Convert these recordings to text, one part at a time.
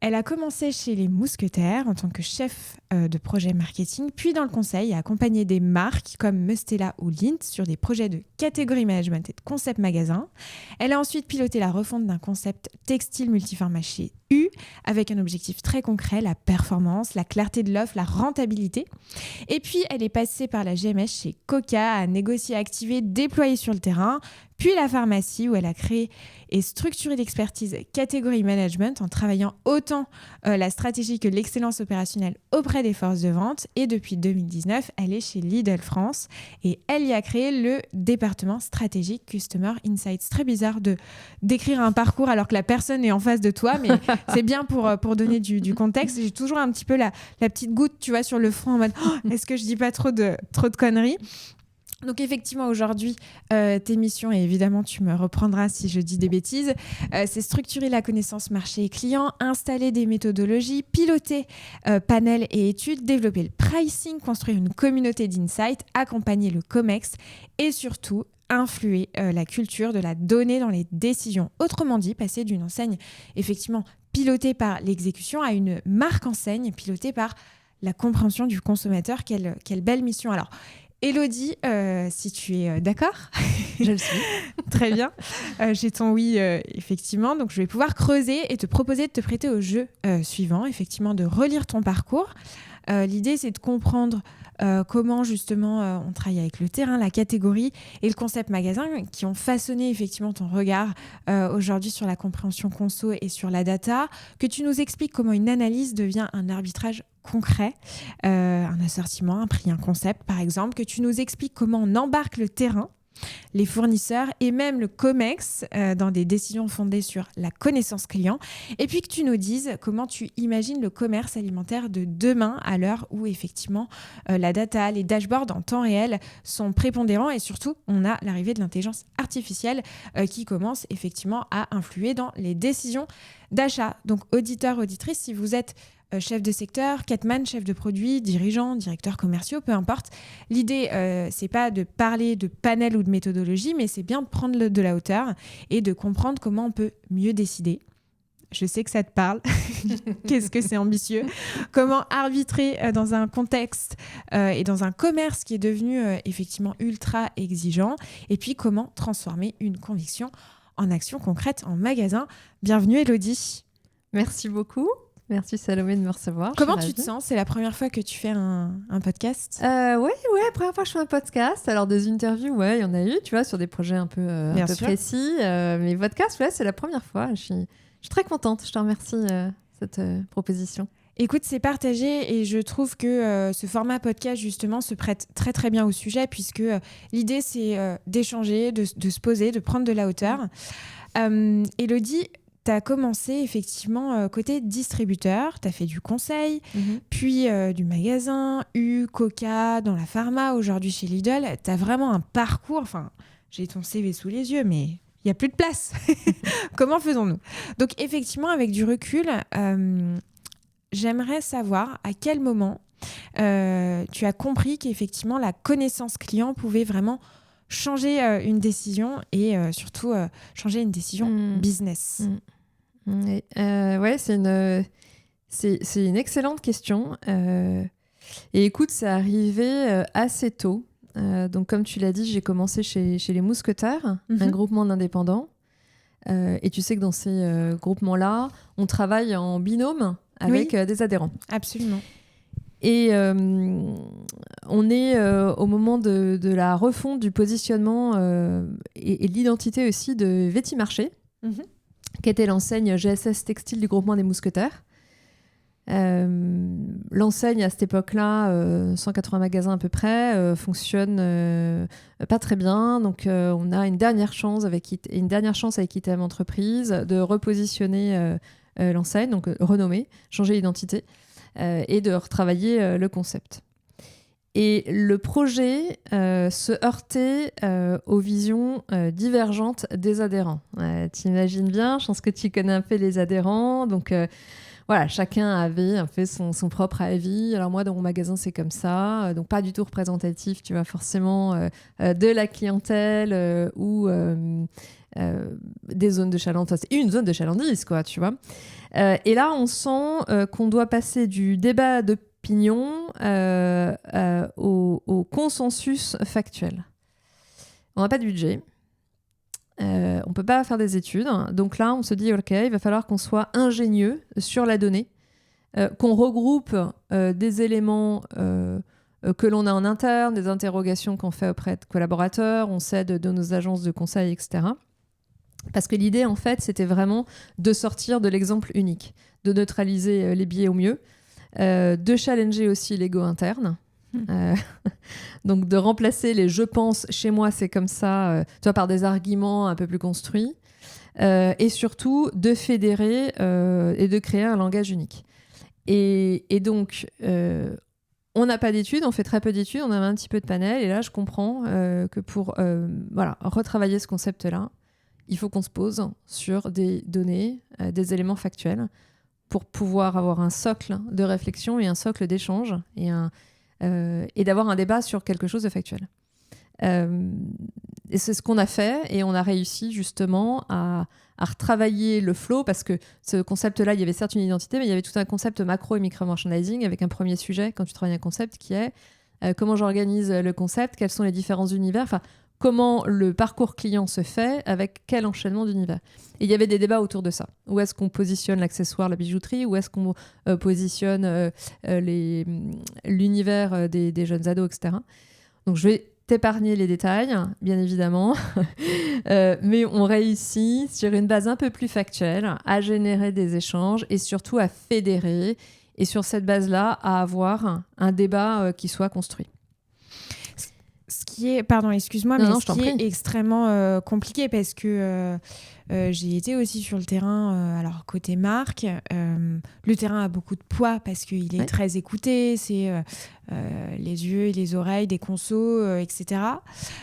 Elle a commencé chez les Mousquetaires en tant que chef de projet marketing, puis dans le conseil, a accompagné des marques comme Mustela ou Lindt sur des projets de catégorie management et de concept magasin. Elle a ensuite piloté la refonte d'un concept textile multiformat chez U, avec un objectif très concret, la performance, la clarté de l'offre, la rentabilité. Et puis, elle est passée par la GMS chez Coca, à négocier, activer, déployer sur le terrain, puis la pharmacie où elle a créé et structuré l'expertise catégorie management en travaillant autant la stratégie que l'excellence opérationnelle auprès des forces de vente. Et depuis 2019, elle est chez Lidl France et elle y a créé le département stratégique Customer Insights. Très bizarre de d'écrire un parcours alors que la personne est en face de toi, mais c'est bien pour donner du contexte. J'ai toujours un petit peu la petite goutte, tu vois, sur le front en mode est-ce que je dis pas trop de conneries. Donc effectivement, aujourd'hui, tes missions, et évidemment, tu me reprendras si je dis des bêtises, c'est structurer la connaissance marché et client, installer des méthodologies, piloter panels et études, développer le pricing, construire une communauté d'insights, accompagner le COMEX et surtout influer la culture de la donnée dans les décisions. Autrement dit, passer d'une enseigne effectivement pilotée par l'exécution à une marque enseigne pilotée par la compréhension du consommateur. Quelle belle mission. Alors, Élodie, si tu es d'accord. Je le suis. Très bien. J'ai ton oui, effectivement. Donc, je vais pouvoir creuser et te proposer de te prêter au jeu suivant, effectivement, de relire ton parcours. L'idée, c'est de comprendre comment, justement, on travaille avec le terrain, la catégorie et le concept magasin qui ont façonné, effectivement, ton regard aujourd'hui sur la compréhension conso et sur la data. Que tu nous expliques comment une analyse devient un arbitrage concret, un assortiment, un prix, un concept, par exemple. Que tu nous expliques comment on embarque le terrain, les fournisseurs et même le COMEX dans des décisions fondées sur la connaissance client. Et puis que tu nous dises comment tu imagines le commerce alimentaire de demain à l'heure où effectivement la data, les dashboards en temps réel sont prépondérants et surtout on a l'arrivée de l'intelligence artificielle qui commence effectivement à influer dans les décisions d'achat. Donc auditeurs, auditrices, si vous êtes chef de secteur, catman, chef de produit, dirigeant, directeur commerciaux, peu importe. L'idée, c'est pas de parler de panel ou de méthodologie, mais c'est bien de prendre de la hauteur et de comprendre comment on peut mieux décider. Je sais que ça te parle. Qu'est-ce que c'est ambitieux. Comment arbitrer dans un contexte et dans un commerce qui est devenu effectivement ultra exigeant. Et puis, comment transformer une conviction en action concrète en magasin. Bienvenue, Élodie. Merci beaucoup. Merci Salomé de me recevoir. Comment tu te sens ? C'est la première fois que tu fais un podcast ? Ouais, première fois que je fais un podcast. Alors des interviews, ouais, il y en a eu, tu vois, sur des projets un peu précis. Mais podcast, ouais, c'est la première fois. Je suis très contente. Je te remercie cette proposition. Écoute, c'est partagé et je trouve que ce format podcast, justement, se prête très, très bien au sujet puisque l'idée, c'est d'échanger, de se poser, de prendre de la hauteur. Élodie, tu as commencé effectivement côté distributeur, tu as fait du conseil, puis du magasin, Coca, dans la pharma, aujourd'hui chez Lidl. Tu as vraiment un parcours, enfin, j'ai ton CV sous les yeux, mais il n'y a plus de place. Comment faisons-nous ? Donc effectivement, avec du recul, j'aimerais savoir à quel moment tu as compris qu'effectivement la connaissance client pouvait vraiment changer une décision et surtout changer une décision business. Ouais, c'est une excellente question. Et écoute, c'est arrivé assez tôt. Donc, comme tu l'as dit, j'ai commencé chez les Mousquetaires, un groupement d'indépendants. Et tu sais que dans ces groupements-là, on travaille en binôme avec des adhérents. Absolument. Et on est au moment de la refonte du positionnement et de l'identité aussi de Vétimarché, qui était l'enseigne GSS Textile du groupement des Mousquetaires. L'enseigne, à cette époque-là, 180 magasins à peu près, fonctionne pas très bien. Donc, on a une dernière chance avec ITM Entreprise de repositionner l'enseigne, donc renommer, changer l'identité et de retravailler le concept. Et le projet se heurtait aux visions divergentes des adhérents. T'imagines bien, je pense que tu connais un peu les adhérents. Donc voilà, chacun avait fait son propre avis. Alors moi, dans mon magasin, c'est comme ça. Donc pas du tout représentatif, tu vois, forcément, de la clientèle ou des zones de chalandise. C'est une zone de chalandise, quoi, tu vois. Et là, on sent qu'on doit passer du débat d'opinion au consensus factuel. On n'a pas de budget. On ne peut pas faire des études. Donc là, on se dit, OK, il va falloir qu'on soit ingénieux sur la donnée, qu'on regroupe des éléments que l'on a en interne, des interrogations qu'on fait auprès de collaborateurs, on s'aide de nos agences de conseil, etc. Parce que l'idée, en fait, c'était vraiment de sortir de l'exemple unique, de neutraliser les biais au mieux, de challenger aussi l'ego interne. Donc de remplacer les je pense chez moi c'est comme ça tu vois, par des arguments un peu plus construits et surtout de fédérer et de créer un langage unique et donc on n'a pas d'études, on fait très peu d'études, on a un petit peu de panel et là je comprends que pour retravailler ce concept là il faut qu'on se pose sur des données, des éléments factuels pour pouvoir avoir un socle de réflexion et un socle d'échange et d'avoir un débat sur quelque chose de factuel. Et c'est ce qu'on a fait et on a réussi justement à retravailler le flow parce que ce concept-là, il y avait certes une identité, mais il y avait tout un concept macro et micro-merchandising avec un premier sujet quand tu travailles un concept qui est comment j'organise le concept, quels sont les différents univers, enfin comment le parcours client se fait, avec quel enchaînement d'univers. Et il y avait des débats autour de ça. Où est-ce qu'on positionne l'accessoire, la bijouterie? Où est-ce qu'on positionne l'univers des jeunes ados, etc. Donc je vais t'épargner les détails, bien évidemment. Mais on réussit, sur une base un peu plus factuelle, à générer des échanges et surtout à fédérer. Et sur cette base-là, à avoir un débat qui soit construit. Ce qui est, pardon, excuse-moi, mais ce qui est extrêmement compliqué parce que j'ai été aussi sur le terrain, alors côté marque, le terrain a beaucoup de poids parce qu'il est très écouté, c'est les yeux et les oreilles des consos, etc.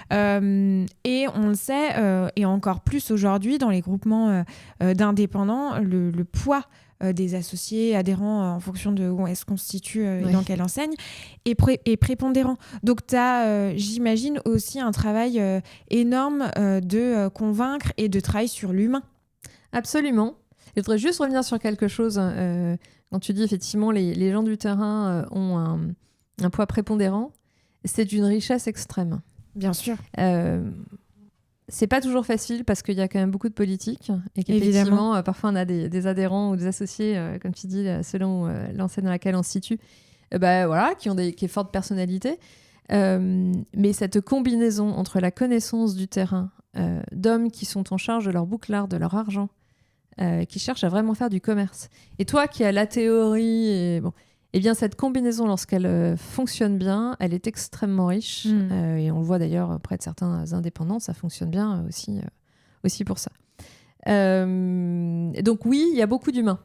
Et on le sait, et encore plus aujourd'hui dans les groupements d'indépendants, le poids des associés adhérents en fonction de où est-ce qu'on se situe et dans quelle enseigne est prépondérant. Donc tu as, j'imagine, aussi un travail énorme de convaincre et de travail sur l'humain. Absolument. Je voudrais juste revenir sur quelque chose. Quand tu dis effectivement les gens du terrain ont un poids prépondérant, c'est d'une richesse extrême. Bien sûr. C'est pas toujours facile parce qu'il y a quand même beaucoup de politique et qu'effectivement, parfois on a des adhérents ou des associés, comme tu dis, selon l'enseigne dans laquelle on se situe, voilà, qui ont qui est forte personnalité. Mais cette combinaison entre la connaissance du terrain, d'hommes qui sont en charge de leur bouclard, de leur argent, qui cherchent à vraiment faire du commerce, et toi qui as la théorie, et bon. Eh bien, cette combinaison, lorsqu'elle fonctionne bien, elle est extrêmement riche. Et on le voit d'ailleurs auprès de certains indépendants, ça fonctionne bien aussi pour ça. Donc oui, il y a beaucoup d'humains.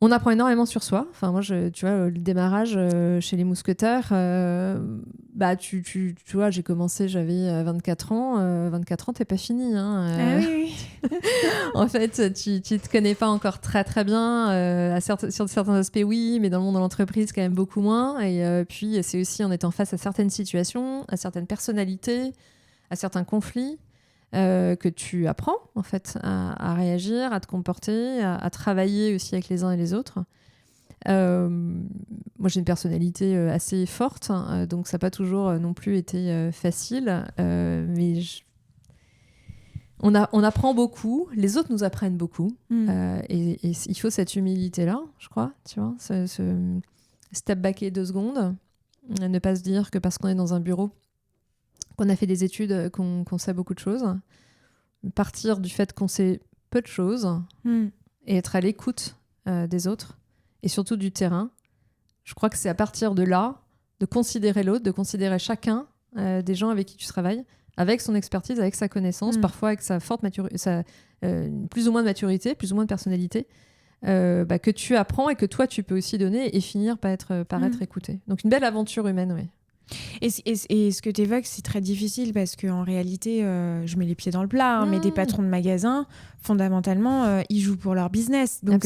On apprend énormément sur soi. Enfin, moi, tu vois, le démarrage chez les mousquetaires, tu vois, j'ai commencé, j'avais 24 ans. 24 ans, t'es pas fini. Hein, oui. En fait, tu te connais pas encore très, très bien. Sur certains aspects, oui, mais dans le monde de l'entreprise, quand même beaucoup moins. Et puis, c'est aussi en étant face à certaines situations, à certaines personnalités, à certains conflits, que tu apprends en fait à réagir, à te comporter, à travailler aussi avec les uns et les autres. Moi j'ai une personnalité assez forte, donc ça n'a pas toujours non plus été facile, mais on apprend beaucoup, les autres nous apprennent beaucoup, et il faut cette humilité-là, je crois, tu vois, ce step backer 2 secondes, ne pas se dire que parce qu'on est dans un bureau qu'on a fait des études, qu'on sait beaucoup de choses. Partir du fait qu'on sait peu de choses et être à l'écoute des autres et surtout du terrain. Je crois que c'est à partir de là, de considérer l'autre, de considérer chacun des gens avec qui tu travailles, avec son expertise, avec sa connaissance, parfois avec sa forte maturité, plus ou moins de maturité, plus ou moins de personnalité, que tu apprends et que toi tu peux aussi donner et finir par être écouté. Donc une belle aventure humaine, oui. Et ce que tu évoques, c'est très difficile parce qu'en réalité, je mets les pieds dans le plat, mais des patrons de magasins, fondamentalement, ils jouent pour leur business. Donc,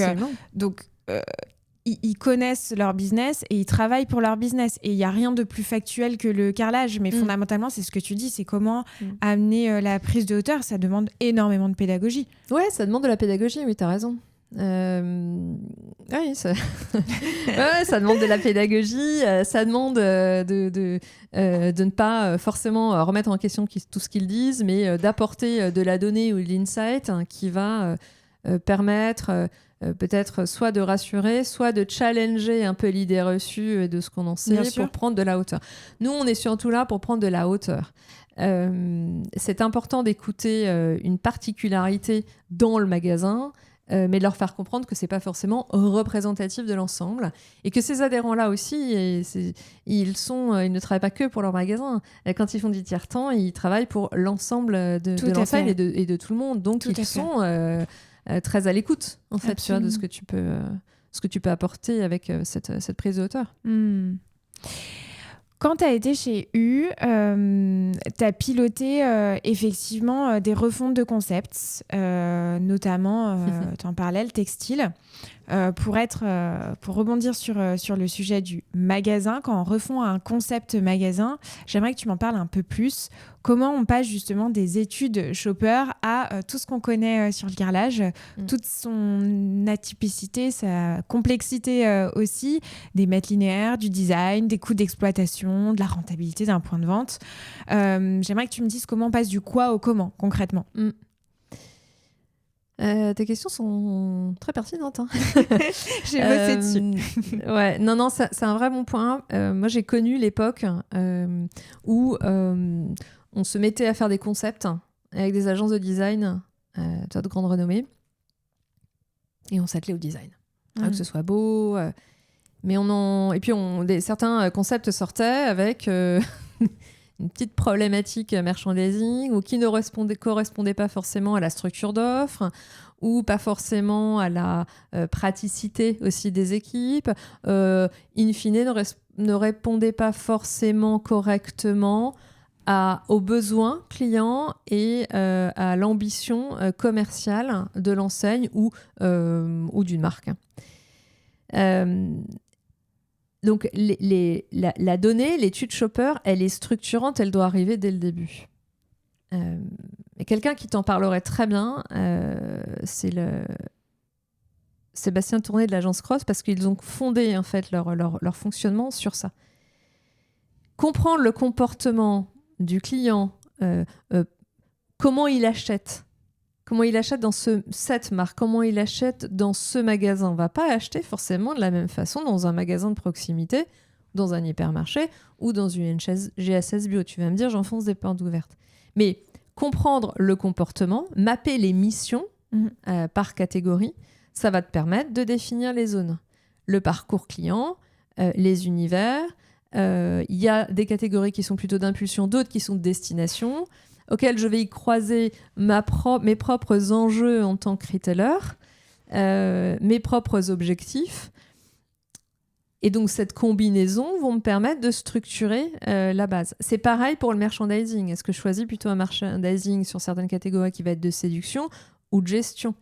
ils connaissent leur business et ils travaillent pour leur business. Et il n'y a rien de plus factuel que le carrelage. Mais fondamentalement, c'est ce que tu dis, c'est comment amener la prise de hauteur. Ça demande énormément de pédagogie. Ouais, ça demande de la pédagogie, oui, tu as raison. Oui, ça... ouais, ça demande de la pédagogie, ça demande de ne pas forcément remettre en question tout ce qu'ils disent, mais d'apporter de la donnée ou de l'insight qui va permettre peut-être soit de rassurer, soit de challenger un peu l'idée reçue de ce qu'on en sait pour prendre de la hauteur. Nous, on est surtout là pour prendre de la hauteur. C'est important d'écouter une particularité dans le magasin, mais de leur faire comprendre que c'est pas forcément représentatif de l'ensemble et que ces adhérents-là aussi, ils ne travaillent pas que pour leur magasin. Quand ils font du tiers-temps, ils travaillent pour l'ensemble de l'enseigne et de tout le monde. Donc ils sont très à l'écoute en fait, tu vois, de ce que tu peux apporter avec cette prise de hauteur. Quand tu as été chez U, tu as piloté effectivement des refontes de concepts, notamment, tu en parlais, le textile. Pour rebondir sur le sujet du magasin, quand on refond un concept magasin, j'aimerais que tu m'en parles un peu plus. Comment on passe justement des études shopper à tout ce qu'on connaît sur le carrelage, toute son atypicité, sa complexité aussi, des mètres linéaires, du design, des coûts d'exploitation, de la rentabilité d'un point de vente. J'aimerais que tu me dises comment on passe du quoi au comment, concrètement. Tes questions sont très pertinentes. Hein. J'ai bossé dessus. Ouais, non, c'est un vrai bon point. Moi, j'ai connu l'époque où on se mettait à faire des concepts avec des agences de design de grande renommée et on s'attelait au design. Que ce soit beau. Mais et puis certains concepts sortaient avec une petite problématique merchandising ou qui ne correspondait pas forcément à la structure d'offre ou pas forcément à la praticité aussi des équipes. In fine, ne répondait pas forcément correctement aux besoins clients et à l'ambition commerciale de l'enseigne ou d'une marque. Donc, la donnée, l'étude shopper, elle est structurante, elle doit arriver dès le début. Et quelqu'un qui t'en parlerait très bien, c'est Sébastien Tourné de l'agence Cross, parce qu'ils ont fondé en fait leur fonctionnement sur ça. Comprendre le comportement du client, comment il achète dans cette marque, comment il achète dans ce magasin. On ne va pas acheter forcément de la même façon dans un magasin de proximité, dans un hypermarché ou dans une GSS bio. Tu vas me dire, j'enfonce des portes ouvertes. Mais comprendre le comportement, mapper les missions par catégorie, ça va te permettre de définir les zones. Le parcours client, les univers. Il y a des catégories qui sont plutôt d'impulsion, d'autres qui sont de destination, auxquels je vais y croiser mes propres enjeux en tant que retailer, mes propres objectifs. Et donc, cette combinaison vont me permettre de structurer la base. C'est pareil pour le merchandising. Est-ce que je choisis plutôt un merchandising sur certaines catégories qui va être de séduction ou de gestion ?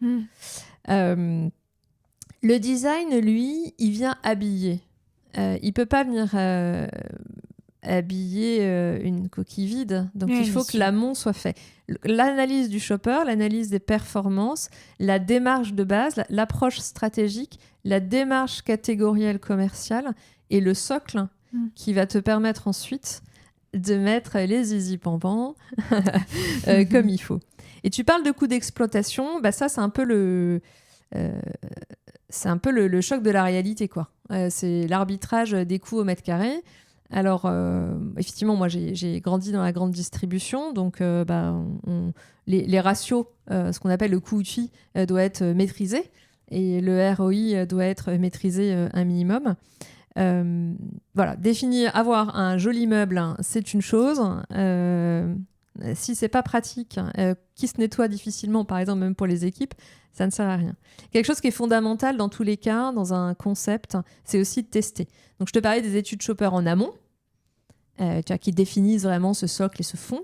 Le design, lui, il vient habiller. Il ne peut pas venir habiller une coquille vide. Donc, il faut que l'amont soit fait. L'analyse du shopper, l'analyse des performances, la démarche de base, l'approche stratégique, la démarche catégorielle commerciale et le socle qui va te permettre ensuite de mettre les zizi pampans comme il faut. Et tu parles de coûts d'exploitation, ça, c'est un peu le choc de la réalité, quoi. C'est l'arbitrage des coûts au mètre carré. Alors, effectivement, moi, j'ai grandi dans la grande distribution, donc les ratios, ce qu'on appelle le coût-outil, doit être maîtrisé, et le ROI doit être maîtrisé un minimum. Voilà, avoir un joli meuble, c'est une chose. Si c'est pas pratique, qui se nettoie difficilement, par exemple, même pour les équipes, ça ne sert à rien. Quelque chose qui est fondamental dans tous les cas, dans un concept, c'est aussi de tester. Donc, je te parlais des études shopper en amont. tu vois, qui définissent vraiment ce socle et ce fond.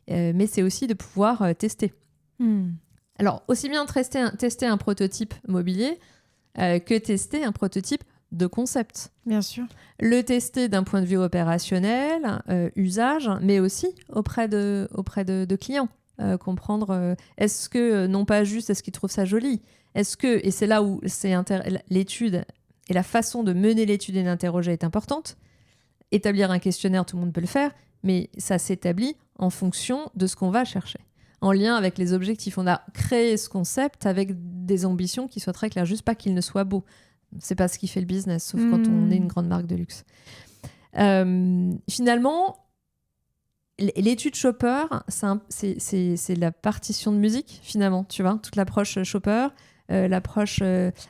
Mais c'est aussi de pouvoir tester. Alors, aussi bien tester un prototype mobilier que tester un prototype de concept. Bien sûr. Le tester d'un point de vue opérationnel, usage, mais aussi auprès de clients. Comprendre, est-ce que, non pas juste, est-ce qu'ils trouvent ça joli, est-ce que, et c'est là où l'étude et la façon de mener l'étude et d'interroger est importante. Établir un questionnaire, tout le monde peut le faire, mais ça s'établit en fonction de ce qu'on va chercher, en lien avec les objectifs. On a créé ce concept avec des ambitions qui soient très claires, juste pas qu'il ne soit beau. C'est pas ce qui fait le business, sauf quand on est une grande marque de luxe. Finalement, l'étude shopper, c'est la partition de musique, finalement, tu vois. Toute l'approche shopper, l'approche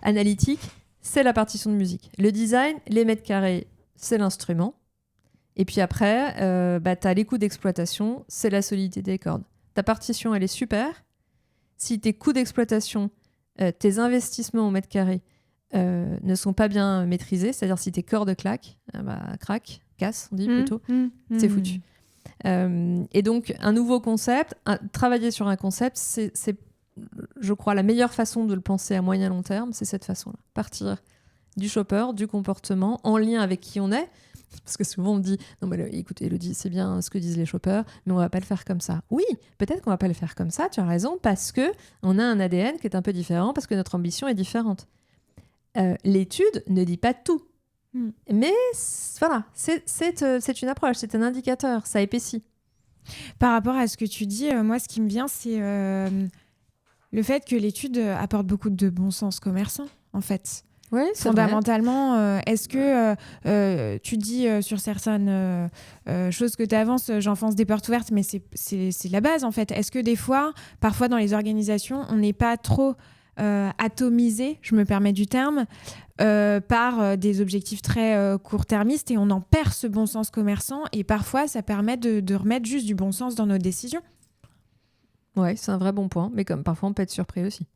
analytique, c'est la partition de musique. Le design, les mètres carrés, c'est l'instrument. Et puis après, t'as les coûts d'exploitation, c'est la solidité des cordes. Ta partition, elle est super. Si tes coûts d'exploitation, tes investissements au mètre carré ne sont pas bien maîtrisés, c'est-à-dire si tes cordes craquent, cassent, on dit plutôt, c'est foutu. Et donc, un nouveau concept, travailler sur un concept, c'est, je crois, la meilleure façon de le penser à moyen long terme, c'est cette façon-là. Partir du shopper, du comportement, en lien avec qui on est. Parce que souvent on me dit, non mais écoutez Elodie, c'est bien ce que disent les shoppers, mais on va pas le faire comme ça. Oui, peut-être qu'on va pas le faire comme ça, tu as raison, parce que on a un ADN qui est un peu différent, parce que notre ambition est différente. L'étude ne dit pas tout. Mais voilà, c'est une approche, c'est un indicateur, ça épaissit. Par rapport à ce que tu dis, moi ce qui me vient, c'est le fait que l'étude apporte beaucoup de bon sens commerçant, en fait. Oui, fondamentalement, est-ce que tu dis sur certaines choses que tu avances, j'enfonce des portes ouvertes, mais c'est la base en fait. Est-ce que des fois, parfois dans les organisations, on n'est pas trop atomisé, je me permets du terme, par des objectifs très court-termistes et on en perd ce bon sens commerçant et parfois ça permet de remettre juste du bon sens dans nos décisions. Ouais, c'est un vrai bon point, mais comme parfois on peut être surpris aussi.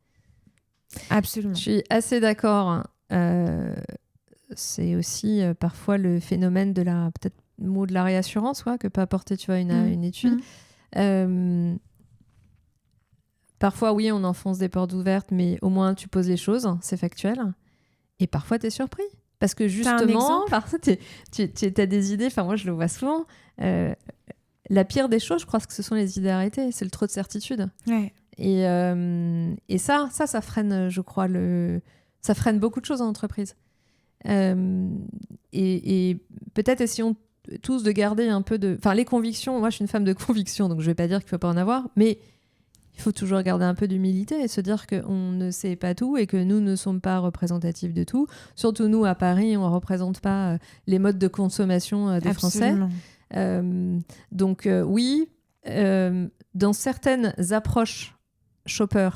Absolument. Je suis assez d'accord. C'est aussi parfois le phénomène de peut-être le mot de la réassurance que peut apporter, tu vois, une étude. Parfois, oui, on enfonce des portes ouvertes, mais au moins tu poses les choses, c'est factuel. Et parfois, tu es surpris. Parce que justement, parfois, tu as des idées, enfin moi je le vois souvent, la pire des choses, je crois que ce sont les idées arrêtées, c'est le trop de certitude. Ouais. Et ça freine, je crois, ça freine beaucoup de choses en entreprise. Et peut-être essayons tous de garder un peu de... Enfin, les convictions, moi je suis une femme de conviction, donc je vais pas dire qu'il faut pas en avoir, mais il faut toujours garder un peu d'humilité et se dire qu'on ne sait pas tout et que nous ne sommes pas représentatifs de tout. Surtout nous, à Paris, on ne représente pas les modes de consommation des Absolument. Français. Donc oui, dans certaines approches shopper,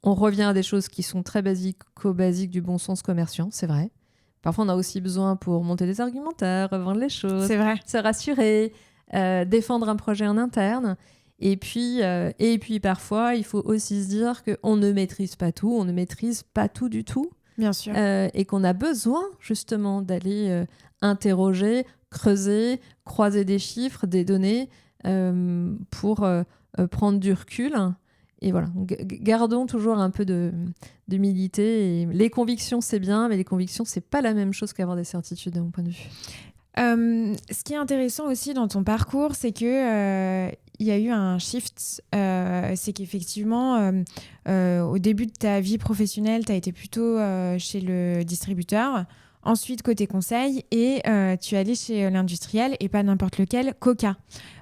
on revient à des choses qui sont très basiques du bon sens commercial, c'est vrai. Parfois, on a aussi besoin pour monter des argumentaires, revendre les choses, c'est vrai. se rassurer, défendre un projet en interne. Et puis parfois, il faut aussi se dire qu'on ne maîtrise pas tout, on ne maîtrise pas tout du tout. Bien sûr. Et qu'on a besoin justement d'aller interroger, creuser, croiser des chiffres, des données pour prendre du recul. Et voilà, gardons toujours un peu d'humilité. Et les convictions, c'est bien, mais les convictions, c'est pas la même chose qu'avoir des certitudes, de mon point de vue. Ce qui est intéressant aussi dans ton parcours, c'est que il y a eu un shift. C'est qu'effectivement, au début de ta vie professionnelle, tu as été plutôt chez le distributeur. Ensuite, côté conseil, et tu es allé chez l'industriel, et pas n'importe lequel, Coca.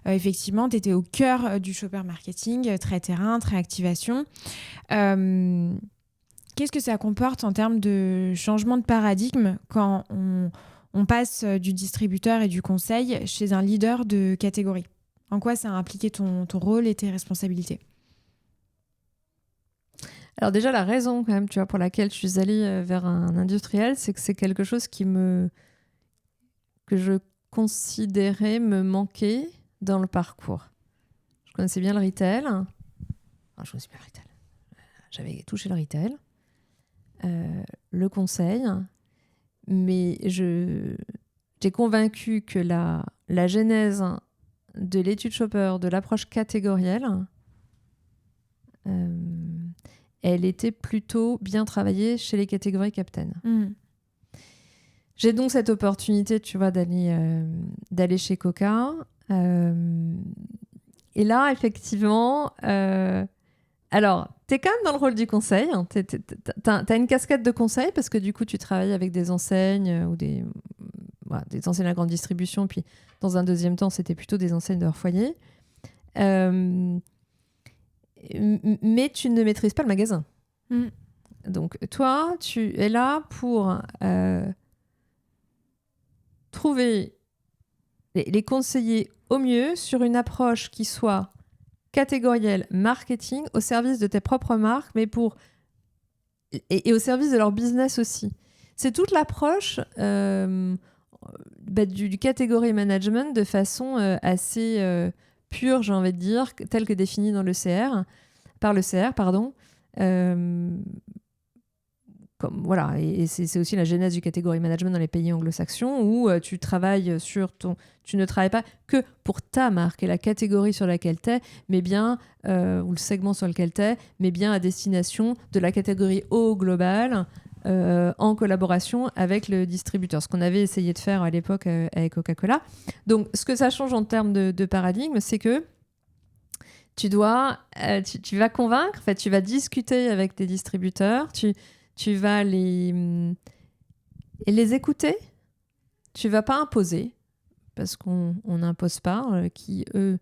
Effectivement, tu étais au cœur du shopper marketing, très terrain, très activation. Qu'est-ce que ça comporte en termes de changement de paradigme quand on passe du distributeur et du conseil chez un leader de catégorie? En quoi ça a impliqué ton rôle et tes responsabilités? Alors déjà, la raison quand même, tu vois, pour laquelle je suis allée vers un industriel, c'est que c'est quelque chose que je considérais me manquer dans le parcours. Je connaissais bien le retail. J'avais touché le retail, le conseil, mais J'ai convaincu que la genèse de l'étude Shopper, de l'approche catégorielle, elle était plutôt bien travaillée chez les catégories Captain. J'ai donc cette opportunité, tu vois, d'aller chez Coca. Et là, effectivement, alors, tu es quand même dans le rôle du conseil. Hein. Tu as une casquette de conseil parce que du coup, tu travailles avec des enseignes ou des enseignes à grande distribution. Puis, dans un deuxième temps, c'était plutôt des enseignes de leur foyer. Mais tu ne maîtrises pas le magasin. Donc, toi, tu es là pour trouver les conseillers au mieux sur une approche qui soit catégorielle, marketing, au service de tes propres marques, mais et au service de leur business aussi. C'est toute l'approche du catégorie management de façon assez pure, j'ai envie de dire, telle que définie dans par le CR, pardon. Voilà, et c'est aussi la genèse du catégorie management dans les pays anglo-saxons où tu ne travailles pas que pour ta marque et la catégorie sur laquelle tu es, mais bien, ou le segment sur lequel tu es, mais bien à destination de la catégorie au global en collaboration avec le distributeur. Ce qu'on avait essayé de faire à l'époque avec Coca-Cola. Donc, ce que ça change en termes de paradigme, c'est que tu vas convaincre, en fait, tu vas discuter avec tes distributeurs, tu vas les écouter. Tu vas pas imposer, parce qu'on n'impose pas, qui eux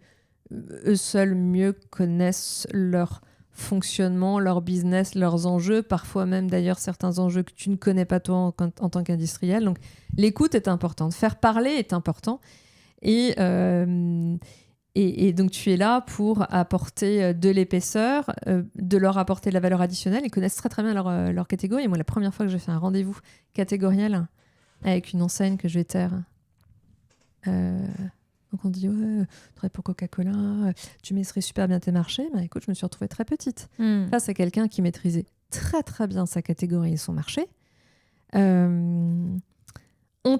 seuls mieux connaissent leur fonctionnement, leur business, leurs enjeux, parfois même d'ailleurs certains enjeux que tu ne connais pas toi en tant qu'industriel. Donc l'écoute est importante, faire parler est important. Et donc, tu es là pour apporter de l'épaisseur, de leur apporter de la valeur additionnelle. Ils connaissent très, très bien leur catégorie. Et moi, la première fois que j'ai fait un rendez-vous catégoriel avec une enseigne que je vais taire, donc on dit, ouais, tu travailles pour Coca-Cola, tu maîtrises super bien tes marchés. Ben, écoute, je me suis retrouvée très petite. Face à quelqu'un qui maîtrisait très, très bien sa catégorie et son marché. On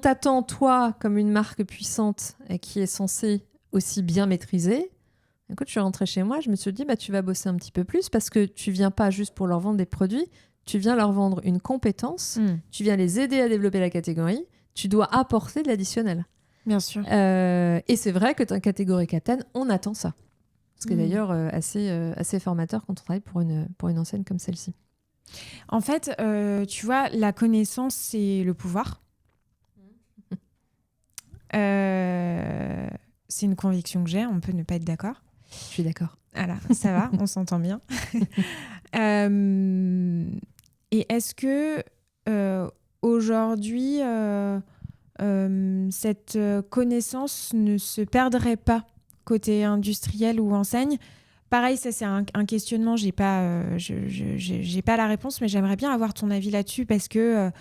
t'attend, toi, comme une marque puissante qui est censée aussi bien maîtriser. Écoute, je suis rentrée chez moi, je me suis dit, tu vas bosser un petit peu plus parce que tu viens pas juste pour leur vendre des produits, tu viens leur vendre une compétence, tu viens les aider à développer la catégorie, tu dois apporter de l'additionnel. Bien sûr. Et c'est vrai que dans la catégorie Captain, on attend ça. Ce qui est d'ailleurs assez formateur quand on travaille pour une enseigne comme celle-ci. En fait, tu vois, la connaissance, c'est le pouvoir. C'est une conviction que j'ai, on peut ne pas être d'accord. Je suis d'accord. Voilà, ça va, on s'entend bien. Et est-ce que aujourd'hui, cette connaissance ne se perdrait pas côté industriel ou enseigne ? Pareil, ça c'est un questionnement, j'ai pas la réponse, mais j'aimerais bien avoir ton avis là-dessus parce que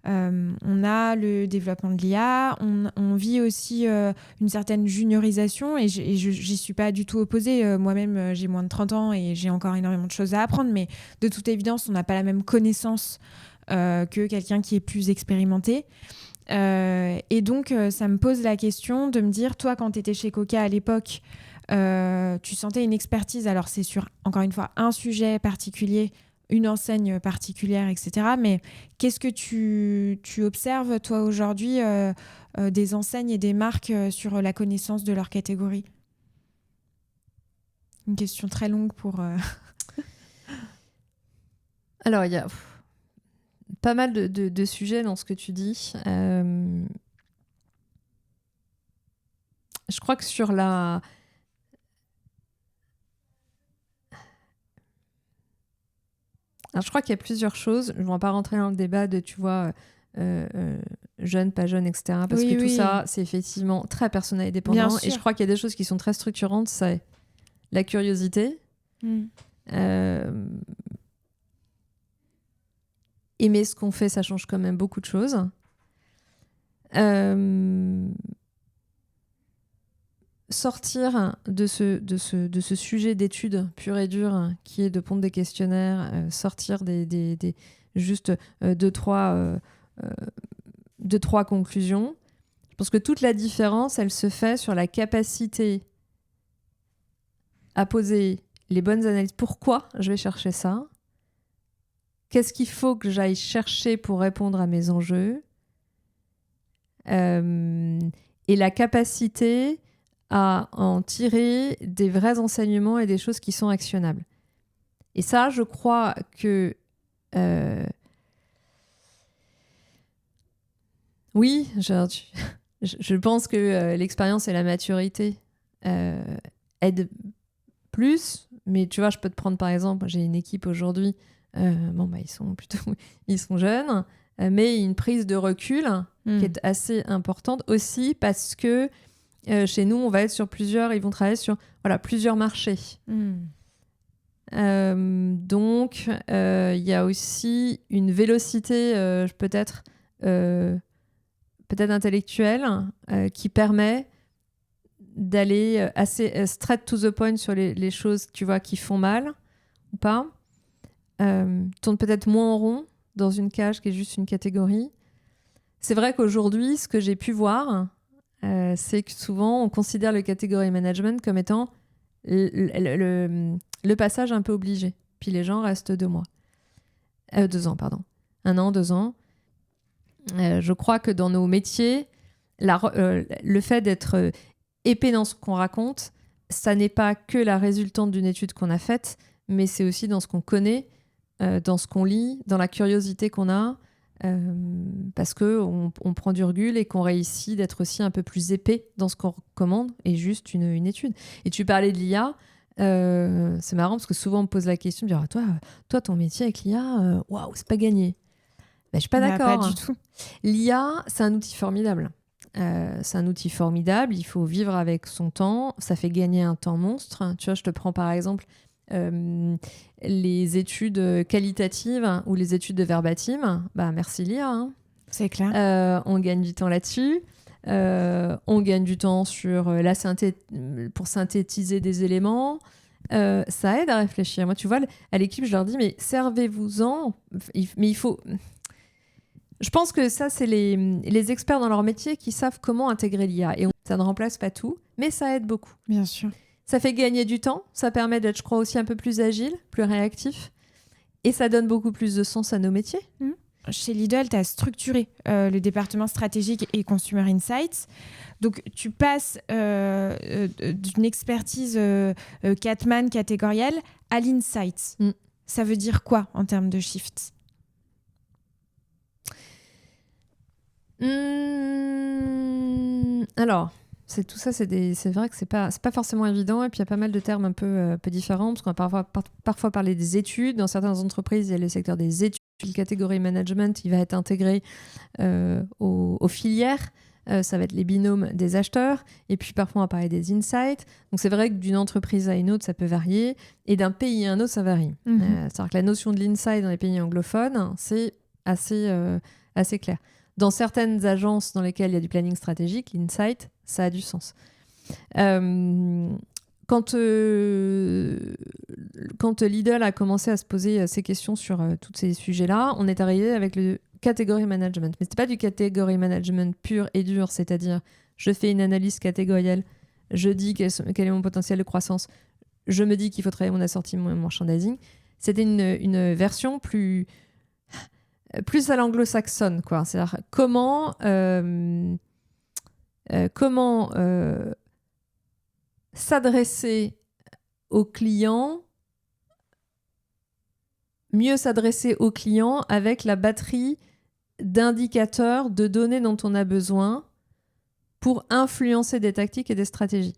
on a le développement de l'IA, on vit aussi une certaine juniorisation et j'y suis pas du tout opposée. Moi-même, j'ai moins de 30 ans et j'ai encore énormément de choses à apprendre, mais de toute évidence, on n'a pas la même connaissance que quelqu'un qui est plus expérimenté. Et donc, ça me pose la question de me dire, toi, quand tu étais chez Coca à l'époque, tu sentais une expertise, alors c'est sur, encore une fois, un sujet particulier, une enseigne particulière, etc. Mais qu'est-ce que tu observes, toi, aujourd'hui, des enseignes et des marques sur la connaissance de leur catégorie ? Une question très longue pour... Alors, il y a pas mal de sujets dans ce que tu dis. Je crois que sur la... Alors, je crois qu'il y a plusieurs choses. Je ne vais pas rentrer dans le débat de, tu vois, jeune, pas jeune, etc. Parce que tout ça, c'est effectivement très personnel et dépendant. Et je crois qu'il y a des choses qui sont très structurantes. C'est la curiosité. Aimer ce qu'on fait, ça change quand même beaucoup de choses. Sortir de ce sujet d'étude pur et dur qui est de pondre des questionnaires, sortir juste deux, trois conclusions. Je pense que toute la différence, elle se fait sur la capacité à poser les bonnes analyses. Pourquoi je vais chercher ça ? Qu'est-ce qu'il faut que j'aille chercher pour répondre à mes enjeux ? Et la capacité à en tirer des vrais enseignements et des choses qui sont actionnables. Et ça, je crois que... oui, je pense que l'expérience et la maturité aident plus. Mais tu vois, je peux te prendre par exemple, j'ai une équipe aujourd'hui, ils sont jeunes, mais une prise de recul qui est assez importante aussi parce que chez nous, on va être ils vont travailler sur plusieurs marchés. Donc, il y a aussi une vélocité peut-être intellectuelle qui permet d'aller assez straight to the point sur les choses, tu vois, qui font mal ou pas. Tourne peut-être moins en rond dans une cage qui est juste une catégorie. C'est vrai qu'aujourd'hui, ce que j'ai pu voir, c'est que souvent, on considère le category management comme étant le passage un peu obligé. Puis les gens restent 2 mois. 2 ans, pardon. 1 an, 2 ans. Je crois que dans nos métiers, le fait d'être épais dans ce qu'on raconte, ça n'est pas que la résultante d'une étude qu'on a faite, mais c'est aussi dans ce qu'on connaît, dans ce qu'on lit, dans la curiosité qu'on a, parce qu'on prend du recul et qu'on réussit d'être aussi un peu plus épais dans ce qu'on recommande et juste une étude. Et tu parlais de l'IA, c'est marrant parce que souvent on me pose la question, de dire, toi ton métier avec l'IA, waouh, c'est pas gagné. Ben, je suis pas d'accord. Pas du tout. L'IA, c'est un outil formidable. Il faut vivre avec son temps. Ça fait gagner un temps monstre. Tu vois, je te prends par exemple les études qualitatives ou les études de verbatim. Bah, merci l'IA. Hein. C'est clair. On gagne du temps là-dessus. On gagne du temps sur pour synthétiser des éléments. Ça aide à réfléchir. Moi, tu vois, à l'équipe, je leur dis, mais servez-vous-en. Mais il faut... Je pense que ça, c'est les experts dans leur métier qui savent comment intégrer l'IA. Et ça ne remplace pas tout, mais ça aide beaucoup. Bien sûr. Ça fait gagner du temps. Ça permet d'être, je crois, aussi un peu plus agile, plus réactif. Et ça donne beaucoup plus de sens à nos métiers. Chez Lidl, tu as structuré le département stratégique et Consumer Insights. Donc, tu passes d'une expertise Catman catégorielle à l'Insights. Ça veut dire quoi en termes de shift ? Alors, tout ça, c'est vrai que c'est pas forcément évident. Et puis, il y a pas mal de termes un peu différents. Parce qu'on va parfois parler des études. Dans certaines entreprises, il y a le secteur des études. Le catégorie management, il va être intégré aux filières. Ça va être les binômes des acheteurs. Et puis, parfois, on va parler des insights. Donc, c'est vrai que d'une entreprise à une autre, ça peut varier. Et d'un pays à un autre, ça varie. C'est-à-dire que la notion de l'insight dans les pays anglophones, c'est assez clair. Dans certaines agences dans lesquelles il y a du planning stratégique, l'insight, ça a du sens. Quand Lidl a commencé à se poser ces questions sur tous ces sujets-là, on est arrivé avec le category management. Mais ce n'est pas du category management pur et dur, c'est-à-dire je fais une analyse catégorielle, je dis quel est mon potentiel de croissance, je me dis qu'il faut travailler mon assortiment et mon merchandising. C'était une version plus à l'anglo-saxonne, quoi. C'est-à-dire comment s'adresser aux clients, mieux s'adresser aux clients avec la batterie d'indicateurs, de données dont on a besoin pour influencer des tactiques et des stratégies.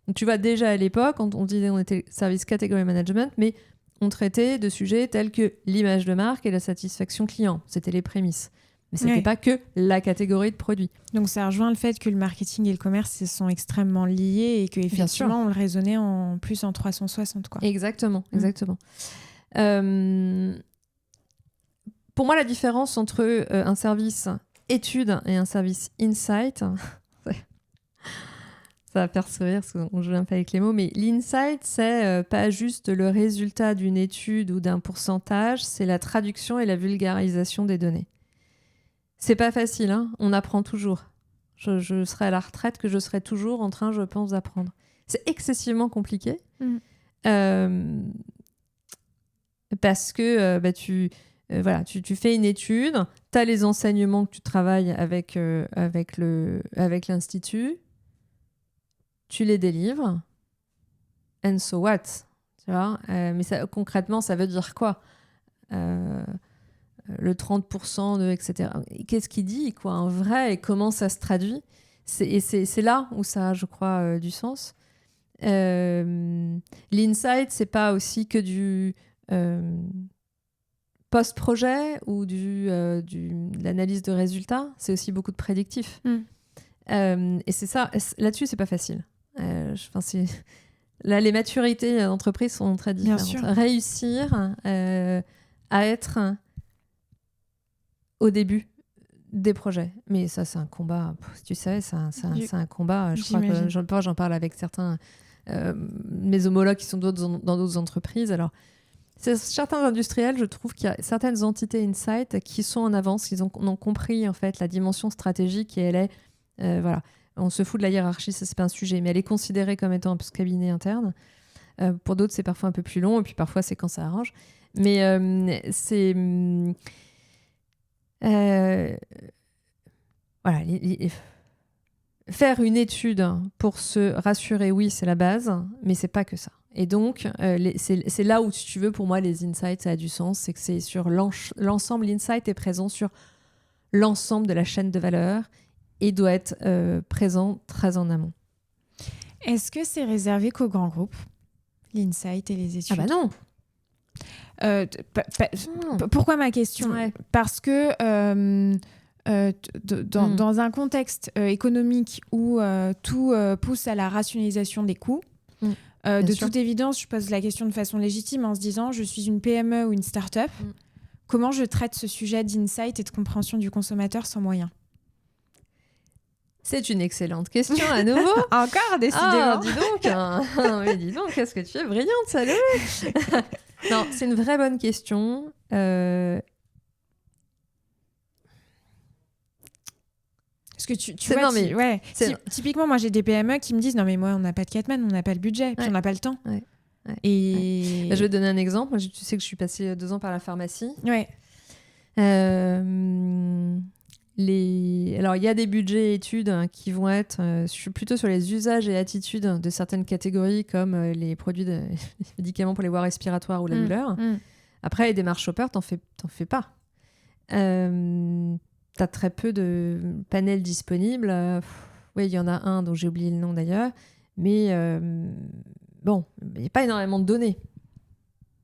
Donc, tu vois, déjà à l'époque, quand on disait qu'on était service category management, mais on traitait de sujets tels que l'image de marque et la satisfaction client. C'était les prémices. Mais ce n'était pas que la catégorie de produits. Donc, ça rejoint le fait que le marketing et le commerce sont extrêmement liés et qu'effectivement, on le raisonnait en 360. Quoi. Exactement. Pour moi, la différence entre un service étude et un service insight... Ça va faire sourire parce qu'on joue un peu avec les mots, mais l'insight, c'est pas juste le résultat d'une étude ou d'un pourcentage, c'est la traduction et la vulgarisation des données. C'est pas facile, hein, on apprend toujours. Je serai à la retraite, que je serai toujours en train, je pense, d'apprendre. C'est excessivement compliqué. Parce que tu fais une étude, tu as les enseignements que tu travailles avec l'institut, tu les délivres, and so what, tu vois, mais concrètement, ça veut dire quoi, le 30% de etc. Qu'est-ce qu'il dit, quoi, en vrai, et comment ça se traduit? C'est là où ça a, je crois, du sens. L'insight, c'est pas aussi que du post-projet ou de l'analyse de résultats, c'est aussi beaucoup de prédictifs. Et c'est ça, là-dessus, c'est pas facile. Là, les maturités d'entreprise sont très différentes. Bien sûr. Réussir à être au début des projets. Mais ça, c'est un combat. Tu sais, c'est un combat. Je crois que j'en parle avec certains mes homologues qui sont dans d'autres entreprises. Alors, certains industriels, je trouve qu'il y a certaines entités Insight qui sont en avance, ils ont compris en fait la dimension stratégique et elle est voilà. On se fout de la hiérarchie, ça c'est pas un sujet, mais elle est considérée comme étant un peu ce cabinet interne. Pour d'autres, c'est parfois un peu plus long et puis parfois c'est quand ça arrange. Mais c'est voilà. Faire une étude pour se rassurer, oui, c'est la base, mais c'est pas que ça. Et donc, c'est là où, si tu veux, pour moi, les insights, ça a du sens. C'est que c'est sur l'ensemble. L'insight est présent sur l'ensemble de la chaîne de valeur et doit être présent très en amont. Est-ce que c'est réservé qu'aux grands groupes, l'insight et les études? Ah bah non. Pourquoi ma question? Parce que dans un contexte économique où tout pousse à la rationalisation des coûts, de toute évidence, je pose la question de façon légitime en se disant je suis une PME ou une start-up, comment je traite ce sujet d'insight et de compréhension du consommateur sans moyens? C'est une excellente question à nouveau. Encore, décidément. Dis donc, mais dis donc, qu'est-ce que tu es brillante, Salomé. Non, c'est une vraie bonne question. Parce que tu vois, typiquement, moi j'ai des PME qui me disent non mais moi on n'a pas de Catman, on n'a pas le budget, puis on n'a pas le temps. Et je vais te donner un exemple. Moi, tu sais que je suis passée 2 ans par la pharmacie. Alors, il y a des budgets études qui vont être plutôt sur les usages et attitudes de certaines catégories, comme les produits les médicaments pour les voies respiratoires ou la douleur. Après, les démarches shopper, t'en fais pas. T'as très peu de panels disponibles. Oui, il y en a un dont j'ai oublié le nom d'ailleurs. Mais bon, il n'y a pas énormément de données.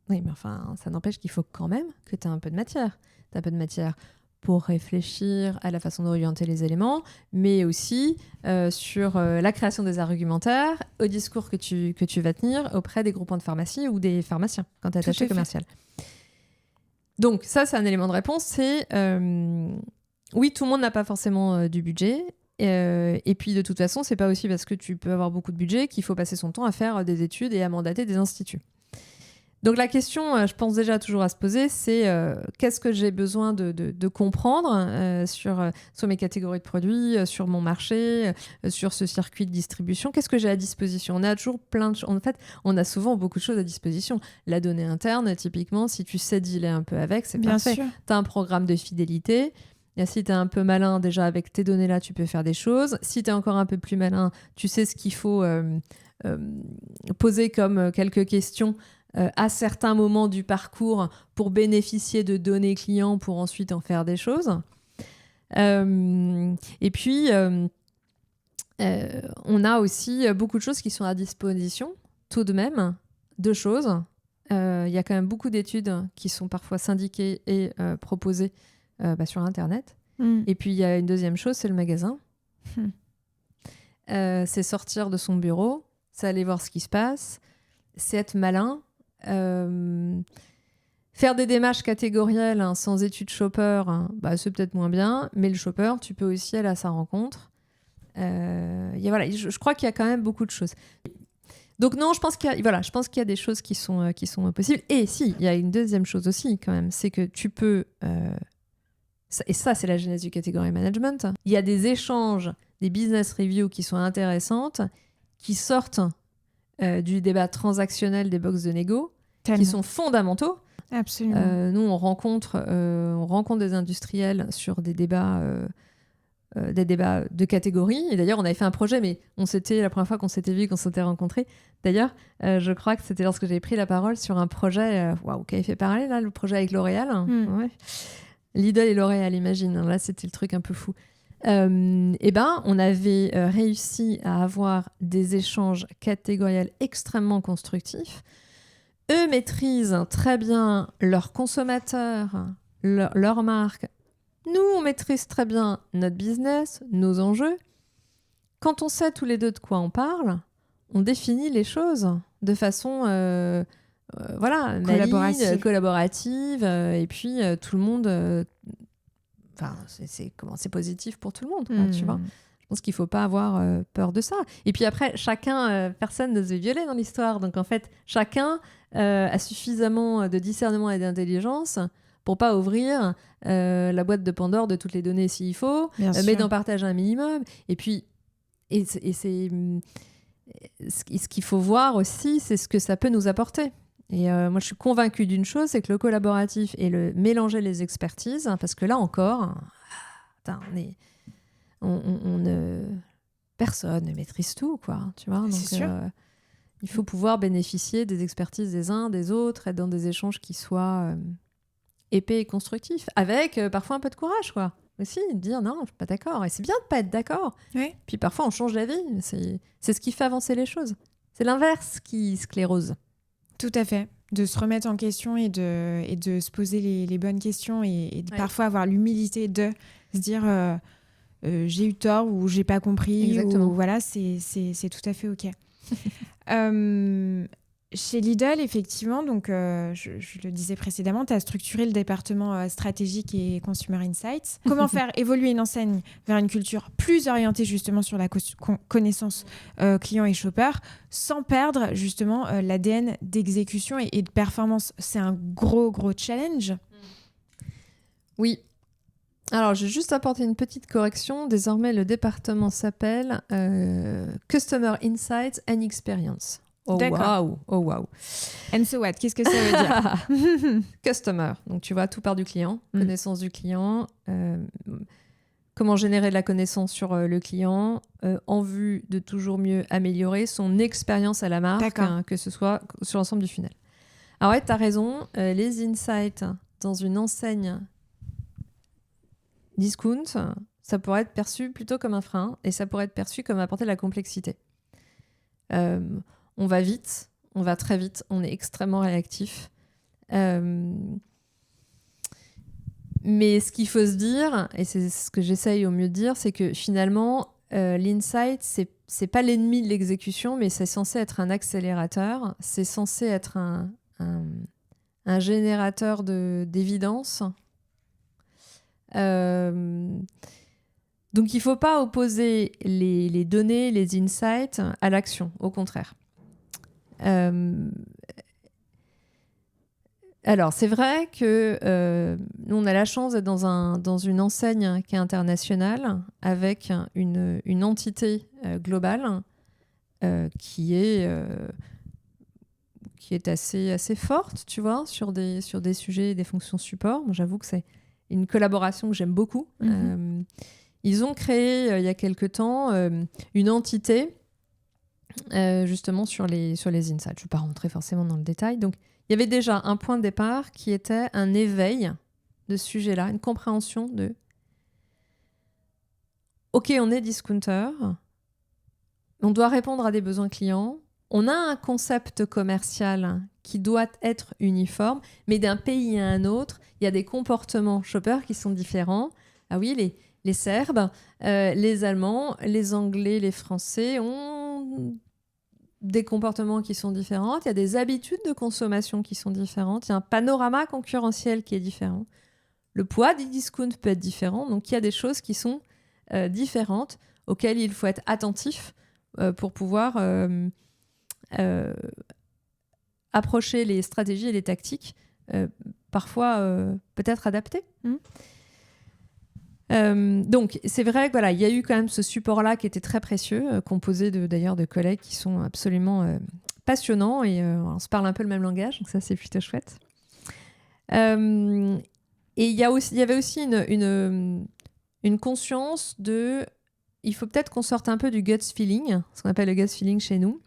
Oui, mais enfin, ça n'empêche qu'il faut quand même que tu aies un peu de matière. Tu as un peu de matière pour réfléchir à la façon d'orienter les éléments, mais aussi sur la création des argumentaires, au discours que tu vas tenir auprès des groupements de pharmacie ou des pharmaciens quand tu es attaché commercial. Donc ça, c'est un élément de réponse. C'est oui, tout le monde n'a pas forcément du budget. Et puis de toute façon, c'est pas aussi parce que tu peux avoir beaucoup de budget qu'il faut passer son temps à faire des études et à mandater des instituts. Donc la question, je pense déjà toujours à se poser, c'est qu'est-ce que j'ai besoin de comprendre sur mes catégories de produits, sur mon marché, sur ce circuit de distribution. Qu'est-ce que j'ai à disposition? On a toujours plein de choses. En fait, on a souvent beaucoup de choses à disposition. La donnée interne, typiquement, si tu sais dealer un peu avec, c'est parfait. Tu as un programme de fidélité. Et si tu es un peu malin déjà avec tes données-là, tu peux faire des choses. Si tu es encore un peu plus malin, tu sais ce qu'il faut poser comme quelques questions à certains moments du parcours pour bénéficier de données clients pour ensuite en faire des choses. Et puis, on a aussi beaucoup de choses qui sont à disposition, tout de même. 2 choses. Il y a quand même beaucoup d'études qui sont parfois syndiquées et proposées sur Internet. Et puis, il y a une deuxième chose, c'est le magasin. C'est sortir de son bureau, c'est aller voir ce qui se passe, c'est être malin. Faire des démarches catégorielles sans études shopper, c'est peut-être moins bien, mais le shopper, tu peux aussi aller à sa rencontre. Je crois qu'il y a quand même beaucoup de choses. Donc non, je pense qu'il y a des choses qui sont possibles. Et si, il y a une deuxième chose aussi quand même, c'est que tu peux... et ça, c'est la genèse du category management. Il y a des échanges des business reviews qui sont intéressantes, qui sortent du débat transactionnel des box de négo, Tellement. qui sont fondamentaux. Absolument. Nous, on rencontre des industriels sur des débats de catégorie. Et d'ailleurs, on avait fait un projet, mais la première fois qu'on s'était vu, qu'on s'était rencontrés. D'ailleurs, je crois que c'était lorsque j'avais pris la parole sur un projet qui avait fait parler, là, le projet avec L'Oréal. Ouais. Lidl et L'Oréal, imagine. Là, c'était le truc un peu fou. On avait réussi à avoir des échanges catégoriels extrêmement constructifs. Eux maîtrisent très bien leurs consommateurs, leur marque. Nous, on maîtrise très bien notre business, nos enjeux. Quand on sait tous les deux de quoi on parle, on définit les choses de façon collaborative. Et puis, tout le monde... c'est positif pour tout le monde, tu vois. Je pense qu'il ne faut pas avoir peur de ça. Et puis après, personne ne se fait violer dans l'histoire. Donc en fait, chacun a suffisamment de discernement et d'intelligence pour pas ouvrir la boîte de Pandore de toutes les données s'il faut, mais d'en partager un minimum. Et puis, ce qu'il faut voir aussi, c'est ce que ça peut nous apporter. Et moi, je suis convaincue d'une chose, c'est que le collaboratif et le mélanger les expertises, parce que là encore, personne ne maîtrise tout, quoi. Tu vois, donc, c'est sûr. Il faut pouvoir bénéficier des expertises des uns, des autres, être dans des échanges qui soient épais et constructifs, avec parfois un peu de courage, quoi. Aussi, de dire non, je suis pas d'accord. Et c'est bien de pas être d'accord. Oui. Puis parfois, on change d'avis. C'est ce qui fait avancer les choses. C'est l'inverse qui sclérose. Tout à fait. De se remettre en question et de se poser les bonnes questions et de parfois avoir l'humilité de se dire j'ai eu tort ou j'ai pas compris. Exactement. Ou, voilà, c'est tout à fait OK. Chez Lidl, effectivement, donc, je le disais précédemment, tu as structuré le département stratégique et Consumer Insights. Comment faire évoluer une enseigne vers une culture plus orientée justement sur la connaissance client et shopper sans perdre justement l'ADN d'exécution et de performance. C'est un gros challenge. Oui. Alors, je vais juste apporter une petite correction. Désormais, le département s'appelle Customer Insights and Experience. Oh wow. And so what? Qu'est-ce que ça veut dire? Customer. Donc, tu vois, tout part du client. Connaissance du client. Comment générer de la connaissance sur le client en vue de toujours mieux améliorer son expérience à la marque, que ce soit sur l'ensemble du funnel. Alors ouais, tu as raison. Les insights dans une enseigne discount, ça pourrait être perçu plutôt comme un frein et ça pourrait être perçu comme apporter de la complexité. On va vite, on va très vite, on est extrêmement réactif. Mais ce qu'il faut se dire, et c'est ce que j'essaye au mieux de dire, c'est que finalement, l'insight, c'est pas l'ennemi de l'exécution, mais c'est censé être un accélérateur, c'est censé être un générateur d'évidence. Donc il ne faut pas opposer les données, les insights à l'action, au contraire. Alors c'est vrai que nous on a la chance d'être dans une enseigne qui est internationale avec une entité globale qui est assez forte, tu vois, sur des sujets et des fonctions support. Moi, j'avoue que c'est une collaboration que j'aime beaucoup. Ils ont créé, il y a quelque temps, une entité justement sur les insights. Je ne vais pas rentrer forcément dans le détail. Donc, il y avait déjà un point de départ qui était un éveil de ce sujet-là, une compréhension de OK, on est discounter, on doit répondre à des besoins clients, on a un concept commercial qui doit être uniforme, mais d'un pays à un autre, il y a des comportements shoppers qui sont différents. Ah oui, les Serbes, les Allemands, les Anglais, les Français ont des comportements qui sont différents. Il y a des habitudes de consommation qui sont différentes. Il y a un panorama concurrentiel qui est différent. Le poids des discounts peut être différent. Donc, il y a des choses qui sont différentes auxquelles il faut être attentif pour pouvoir approcher les stratégies et les tactiques parfois peut-être adaptées. Donc, c'est vrai que voilà, il y a eu quand même ce support-là qui était très précieux, composé d'ailleurs de collègues qui sont absolument passionnants et on se parle un peu le même langage, donc ça c'est plutôt chouette. Et il y avait aussi une conscience il faut peut-être qu'on sorte un peu du gut feeling, ce qu'on appelle le gut feeling chez nous,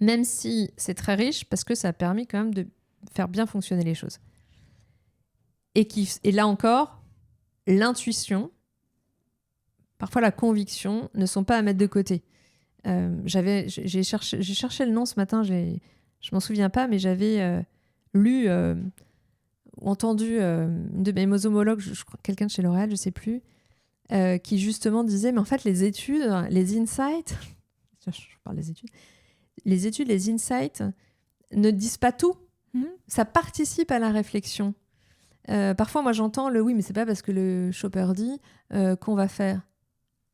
même si c'est très riche parce que ça a permis quand même de faire bien fonctionner les choses. Et là encore, l'intuition, parfois la conviction, ne sont pas à mettre de côté. J'ai cherché le nom ce matin, je m'en souviens pas, mais j'avais lu ou entendu une de mes homologues, je crois, quelqu'un de chez L'Oréal, je sais plus, qui justement disait, mais en fait les études, les insights, je parle des études, les insights ne disent pas tout. Ça participe à la réflexion. Parfois, moi, j'entends oui, mais c'est pas parce que le shopper dit qu'on va faire.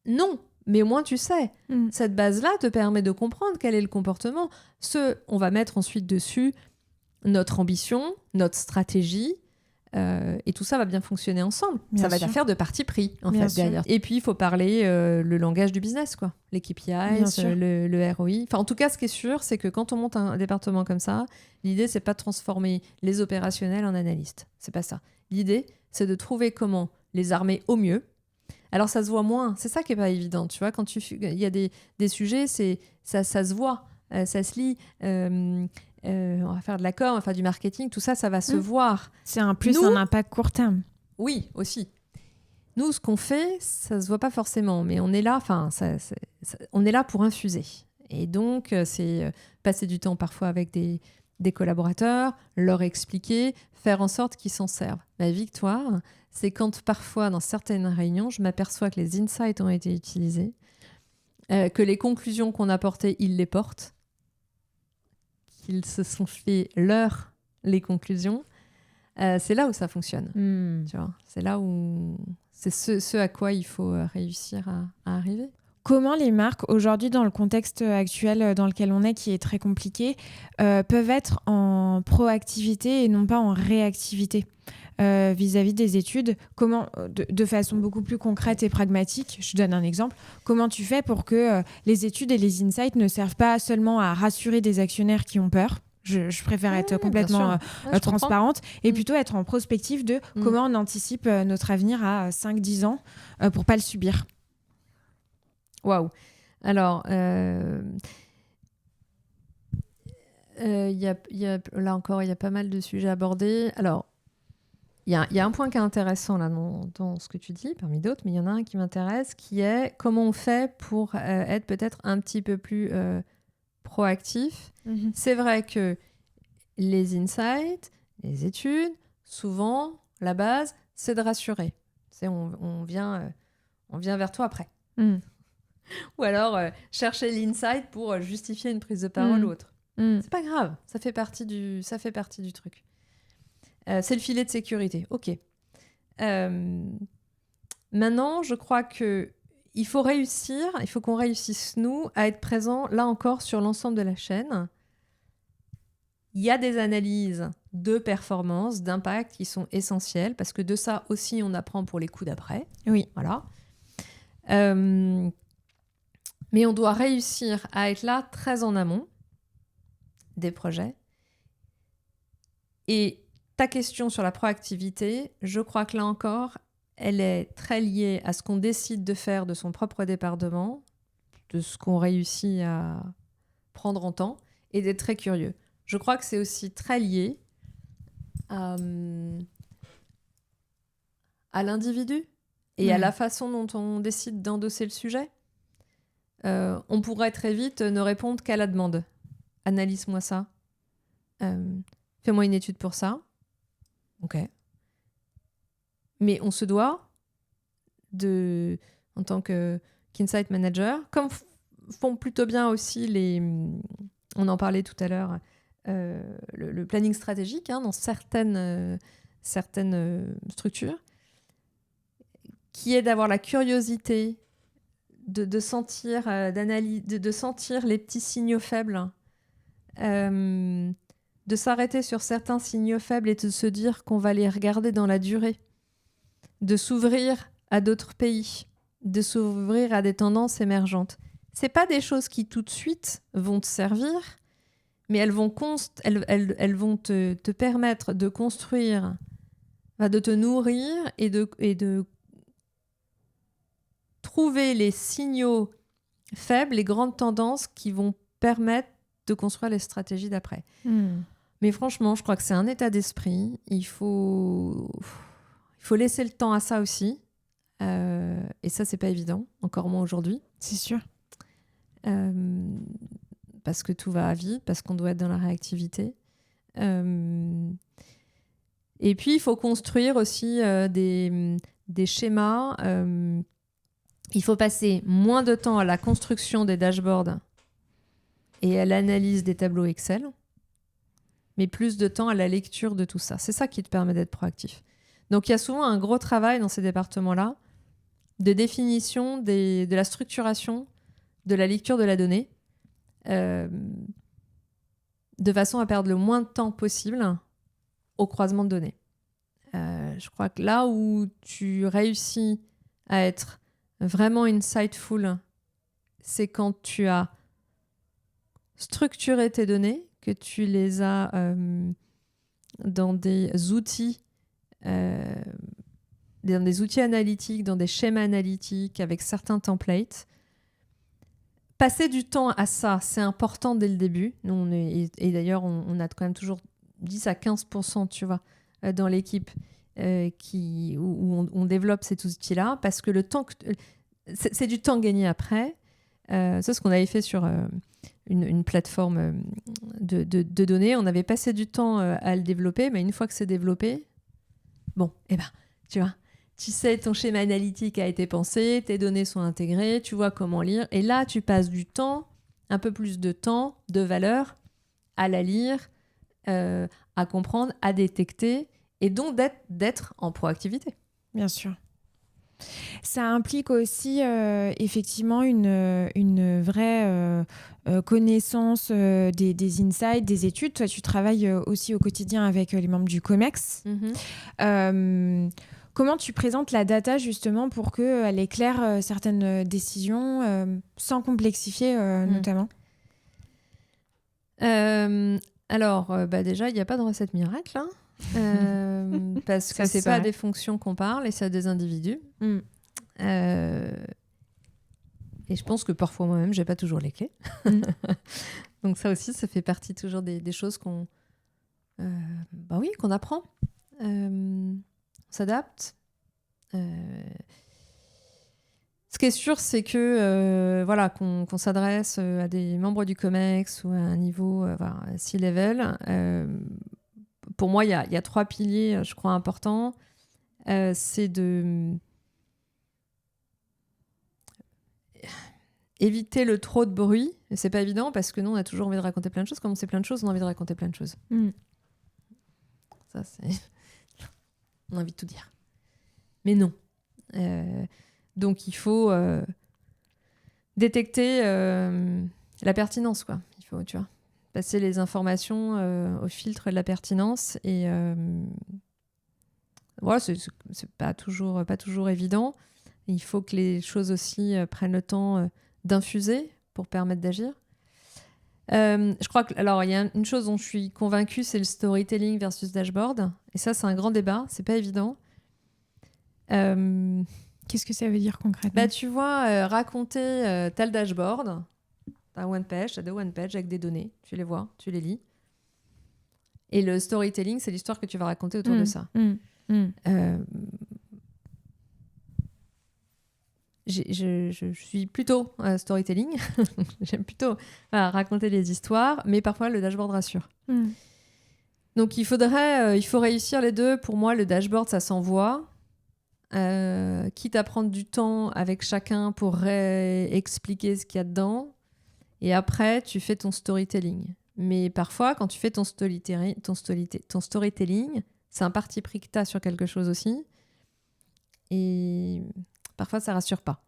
Non, mais au moins tu sais. Cette base-là te permet de comprendre quel est le comportement. On va mettre ensuite dessus notre ambition, notre stratégie, et tout ça va bien fonctionner ensemble. Ça va être affaire de parti pris, en fait, derrière. Et puis, il faut parler le langage du business, quoi. Les KPIs, le ROI. Enfin, en tout cas, ce qui est sûr, c'est que quand on monte un département comme ça, l'idée, c'est pas de transformer les opérationnels en analystes. C'est pas ça. L'idée, c'est de trouver comment les armer au mieux. Alors, ça se voit moins. C'est ça qui est pas évident, tu vois. Quand il y a des sujets, ça se voit, ça se lit. On va faire de la com, on va faire du marketing, tout ça, ça va se voir. C'est un impact court terme. Oui, aussi. Nous, ce qu'on fait, ça se voit pas forcément, mais on est là, on est là pour infuser. Et donc, c'est passer du temps parfois avec des collaborateurs, leur expliquer, faire en sorte qu'ils s'en servent. La victoire, c'est quand parfois, dans certaines réunions, je m'aperçois que les insights ont été utilisés, que les conclusions qu'on a portées, ils les portent, qu'ils se sont fait les conclusions, c'est là où ça fonctionne. Tu vois, c'est là où c'est ce à quoi il faut réussir à arriver. Comment les marques, aujourd'hui, dans le contexte actuel dans lequel on est, qui est très compliqué, peuvent être en proactivité et non pas en réactivité vis-à-vis des études? Comment, de façon beaucoup plus concrète et pragmatique, je donne un exemple, comment tu fais pour que les études et les insights ne servent pas seulement à rassurer des actionnaires qui ont peur? Je préfère être complètement transparente et plutôt être en prospective de comment on anticipe notre avenir à 5-10 ans pour pas le subir. Waouh. Alors, là encore, il y a pas mal de sujets abordés. Alors, il y a un point qui est intéressant là, dans ce que tu dis, parmi d'autres, mais il y en a un qui m'intéresse, qui est comment on fait pour être peut-être un petit peu plus proactif. C'est vrai que les insights, les études, souvent, la base, c'est de rassurer. On vient vers toi après. Ou alors chercher l'insight pour justifier une prise de parole ou autre. C'est pas grave, ça fait partie du truc. C'est le filet de sécurité, ok. Maintenant, je crois que il faut qu'on réussisse, nous, à être présents, là encore, sur l'ensemble de la chaîne. Il y a des analyses de performance, d'impact qui sont essentielles, parce que de ça aussi, on apprend pour les coups d'après. Oui. Voilà. Mais on doit réussir à être là très en amont des projets. Et ta question sur la proactivité, je crois que là encore, elle est très liée à ce qu'on décide de faire de son propre département, de ce qu'on réussit à prendre en temps, et d'être très curieux. Je crois que c'est aussi très lié à l'individu et à la façon dont on décide d'endosser le sujet. On pourrait très vite ne répondre qu'à la demande. Analyse-moi ça. Fais-moi une étude pour ça. Ok. Mais on se doit, en tant qu'insight manager, comme font plutôt bien aussi on en parlait tout à l'heure, le planning stratégique dans certaines structures, qui est d'avoir la curiosité de sentir, de sentir les petits signaux faibles, de s'arrêter sur certains signaux faibles et de se dire qu'on va les regarder dans la durée, de s'ouvrir à d'autres pays, de s'ouvrir à des tendances émergentes. C'est pas des choses qui tout de suite vont te servir, mais elles vont te permettre de construire, de te nourrir et de trouver les signaux faibles, les grandes tendances qui vont permettre de construire les stratégies d'après. Mais franchement, je crois que c'est un état d'esprit. Il faut laisser le temps à ça aussi. Et ça, c'est pas évident, encore moins aujourd'hui. C'est sûr. Parce que tout va vite, parce qu'on doit être dans la réactivité. Et puis, il faut construire aussi des schémas. Il faut passer moins de temps à la construction des dashboards et à l'analyse des tableaux Excel, mais plus de temps à la lecture de tout ça. C'est ça qui te permet d'être proactif. Donc, il y a souvent un gros travail dans ces départements-là de définition de la structuration, de la lecture de la donnée, de façon à perdre le moins de temps possible au croisement de données. Je crois que là où tu réussis à être vraiment insightful, c'est quand tu as structuré tes données, que tu les as dans des outils analytiques, dans des schémas analytiques, avec certains templates. Passer du temps à ça, c'est important dès le début. Nous, et d'ailleurs, on a quand même toujours 10 à 15%, tu vois, dans l'équipe où on développe cet outil-là, parce que le temps c'est du temps gagné après. C'est ce qu'on avait fait sur une plateforme de données. On avait passé du temps à le développer, mais une fois que c'est développé, tu sais, ton schéma analytique a été pensé, tes données sont intégrées, tu vois comment lire. Et là, tu passes du temps, un peu plus de temps, de valeur, à la lire, à comprendre, à détecter, et donc d'être en proactivité. Bien sûr. Ça implique aussi effectivement une vraie connaissance des insights, des études. Toi, tu travailles aussi au quotidien avec les membres du COMEX. Comment tu présentes la data justement pour qu'elle éclaire certaines décisions sans complexifier notamment? Alors, déjà, il n'y a pas de recette miracle, hein. Parce que c'est pas à des fonctions qu'on parle et c'est à des individus. Et je pense que parfois moi-même j'ai pas toujours les clés. Donc ça aussi, ça fait partie toujours des choses qu'on apprend. On s'adapte. Ce qui est sûr, c'est que qu'on s'adresse à des membres du COMEX ou à un niveau C-level. Pour moi, il y a 3 piliers, je crois, importants. C'est de éviter le trop de bruit. Et c'est pas évident parce que nous, on a toujours envie de raconter plein de choses. Comme on sait plein de choses, on a envie de raconter plein de choses. Ça, c'est... on a envie de tout dire. Mais non. Donc, il faut détecter la pertinence, quoi. Il faut, tu vois, passer les informations au filtre de la pertinence. Et c'est pas toujours évident. Il faut que les choses aussi prennent le temps d'infuser pour permettre d'agir. Je crois que, alors, il y a une chose dont je suis convaincue, c'est le storytelling versus dashboard. Et ça, c'est un grand débat. C'est pas évident. Qu'est-ce que ça veut dire concrètement? Tu vois, raconter t'as le dashboard, t'as one page, t'as 2 one page avec des données. Tu les vois, tu les lis. Et le storytelling, c'est l'histoire que tu vas raconter autour de ça. Je suis plutôt storytelling. J'aime plutôt raconter les histoires, mais parfois le dashboard rassure. Donc il faut réussir les deux. Pour moi, le dashboard, ça s'envoie. Quitte à prendre du temps avec chacun pour expliquer ce qu'il y a dedans. Et après, tu fais ton storytelling. Mais parfois, quand tu fais ton storytelling, c'est un parti pris que tu as sur quelque chose aussi. Et parfois, ça rassure pas.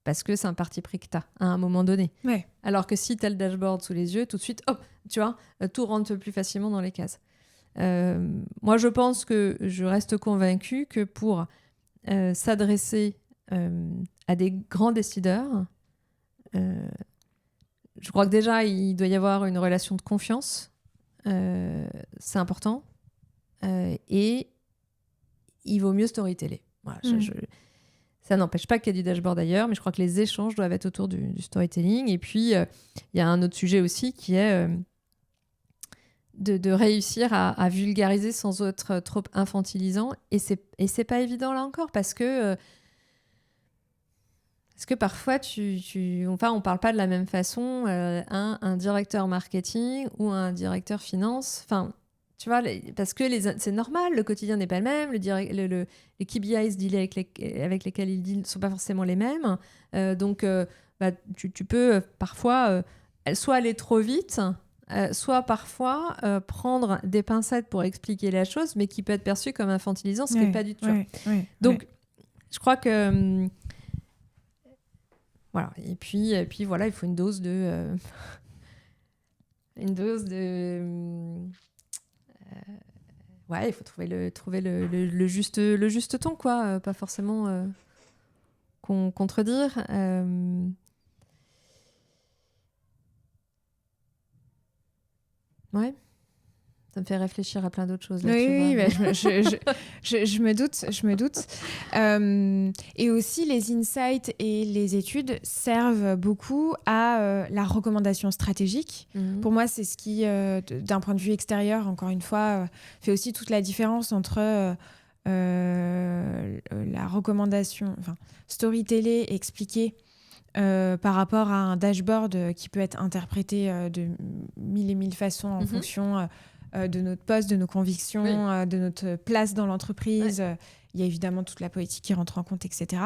Parce que c'est un parti pris que tu as à un moment donné. Ouais. Alors que si tu as le dashboard sous les yeux, tout de suite, hop, tu vois, tout rentre plus facilement dans les cases. Moi, je pense que je reste convaincue que pour s'adresser à des grands décideurs, je crois que déjà, il doit y avoir une relation de confiance. C'est important. Et il vaut mieux storyteller. Voilà, ça n'empêche pas qu'il y ait du dashboard d'ailleurs, mais je crois que les échanges doivent être autour du storytelling. Et puis, il y a un autre sujet aussi qui est de réussir à vulgariser sans être trop infantilisant. Et c'est pas évident là encore parce que parfois, on parle pas de la même façon un directeur marketing ou un directeur finance. Enfin, tu vois, parce que c'est normal, le quotidien n'est pas le même, les KPIs avec lesquels ils deal ne sont pas forcément les mêmes. Donc, tu peux parfois soit aller trop vite, soit parfois prendre des pincettes pour expliquer la chose, mais qui peut être perçu comme infantilisant, ce qui n'est pas du tout. Donc, je crois que... voilà. Et puis voilà, il faut une dose de... ouais, il faut trouver le juste ton, quoi. Pas forcément contredire. Ouais. Ça me fait réfléchir à plein d'autres choses. Là, Oui, bah, je me doute. Et aussi, les insights et les études servent beaucoup à la recommandation stratégique. Pour moi, c'est ce qui, d'un point de vue extérieur, encore une fois, fait aussi toute la différence entre la recommandation, enfin, storyteller, expliquer par rapport à un dashboard qui peut être interprété de mille et mille façons en fonction de notre poste, de nos convictions, de notre place dans l'entreprise. Il y a évidemment toute la politique qui rentre en compte, etc.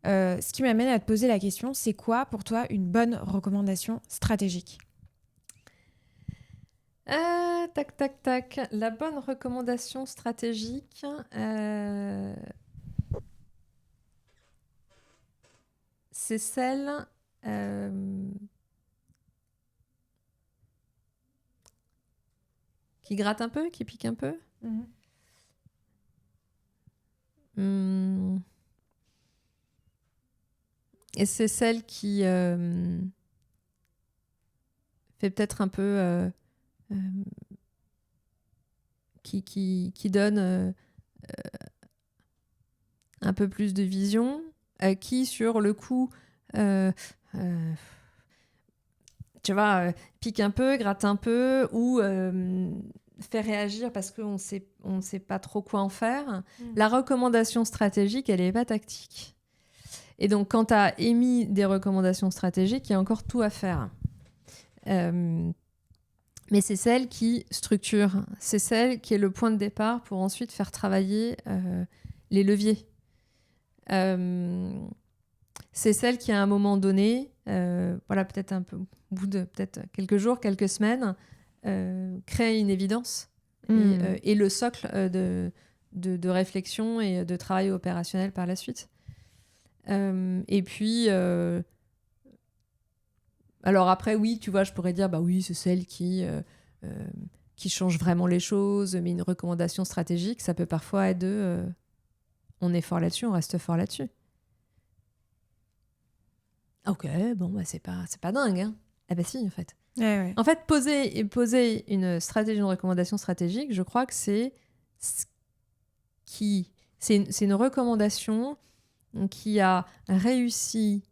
Ce qui m'amène à te poser la question, c'est quoi pour toi une bonne recommandation stratégique ? Tac. La bonne recommandation stratégique... c'est celle qui gratte un peu, qui pique un peu. Et c'est celle qui fait peut-être un peu... qui donne un peu plus de vision, qui sur le coup tu vois, pique un peu, gratte un peu ou fait réagir parce qu'on ne sait pas trop quoi en faire. La recommandation stratégique, elle n'est pas tactique. Et donc, quand tu as émis des recommandations stratégiques, il y a encore tout à faire. Mais c'est celle qui structure, c'est celle qui est le point de départ pour ensuite faire travailler les leviers. C'est celle qui, à un moment donné, voilà, peut-être un peu, au bout de peut-être quelques jours, quelques semaines, crée une évidence et le socle de réflexion et de travail opérationnel par la suite. Et puis, alors après, oui, tu vois, je pourrais dire, bah oui, c'est celle qui change vraiment les choses, mais une recommandation stratégique, ça peut parfois être on est fort là-dessus, on reste fort là-dessus. Ok, bon, bah c'est pas dingue, hein. Eh ben si, en fait. Ouais. En fait, poser une stratégie, une recommandation stratégique, je crois que c'est une recommandation qui a réussi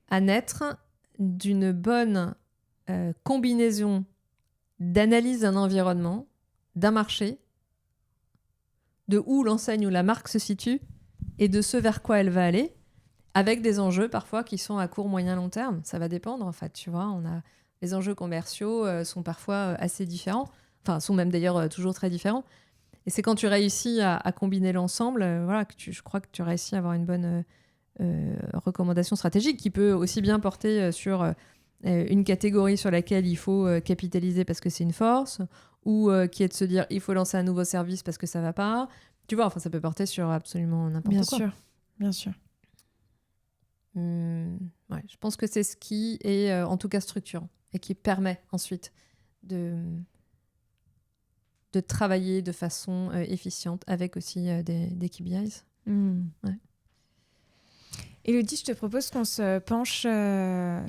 à naître d'une bonne combinaison d'analyse d'un environnement, d'un marché, de où l'enseigne ou la marque se situe et de ce vers quoi elle va aller, avec des enjeux parfois qui sont à court, moyen, long terme. Ça va dépendre, en fait, tu vois. Les enjeux commerciaux sont parfois assez différents, enfin, sont même d'ailleurs toujours très différents. Et c'est quand tu réussis à combiner l'ensemble, voilà, je crois que tu réussis à avoir une bonne recommandation stratégique qui peut aussi bien porter sur une catégorie sur laquelle il faut capitaliser parce que c'est une force, ou qui est de se dire il faut lancer un nouveau service parce que ça va pas. Tu vois, enfin, ça peut porter sur absolument n'importe quoi. Bien sûr. Ouais, je pense que c'est ce qui est en tout cas structurant et qui permet ensuite de travailler de façon efficiente avec aussi des KPIs. Ouais. Élodie, je te propose qu'on se penche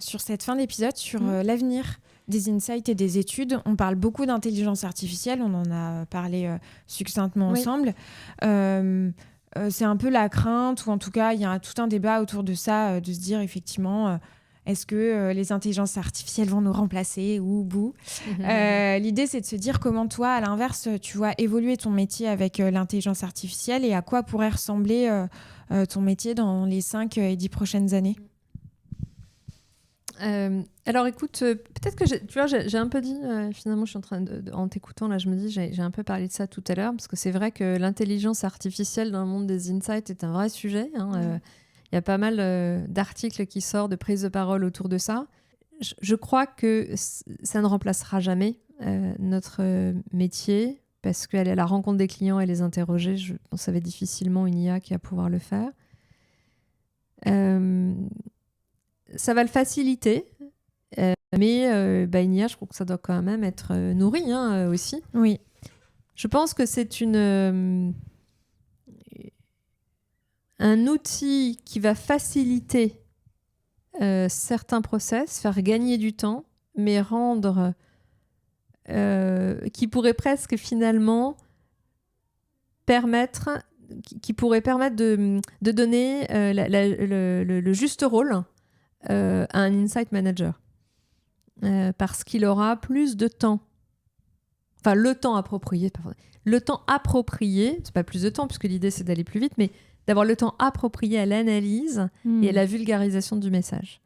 sur cette fin d'épisode, sur l'avenir des insights et des études. On parle beaucoup d'intelligence artificielle, on en a parlé succinctement ensemble. C'est un peu la crainte, ou en tout cas, il y a tout un débat autour de ça, de se dire effectivement, est-ce que les intelligences artificielles vont nous remplacer ou bouh. L'idée, c'est de se dire comment toi, à l'inverse, tu vois évoluer ton métier avec l'intelligence artificielle et à quoi pourrait ressembler ton métier dans les 5 et 10 prochaines années. Alors écoute, peut-être que tu vois, j'ai un peu dit, finalement je suis en train en t'écoutant là, je me dis j'ai un peu parlé de ça tout à l'heure, parce que c'est vrai que l'intelligence artificielle dans le monde des insights est un vrai sujet, hein. Il y a pas mal d'articles qui sortent, de prises de parole autour de ça. Je crois que ça ne remplacera jamais notre métier, parce qu'elle est à la rencontre des clients et les interroger. Je pense que ça va être difficilement une IA qui va pouvoir le faire. Ça va le faciliter, mais une IA, je trouve que ça doit quand même être nourri aussi. Oui. Je pense que c'est un outil qui va faciliter certains process, faire gagner du temps, mais qui pourrait presque finalement permettre de donner le juste rôle à un insight manager, parce qu'il aura plus de temps. Enfin, le temps approprié, c'est pas plus de temps, puisque l'idée c'est d'aller plus vite, mais d'avoir le temps approprié à l'analyse et à la vulgarisation du message.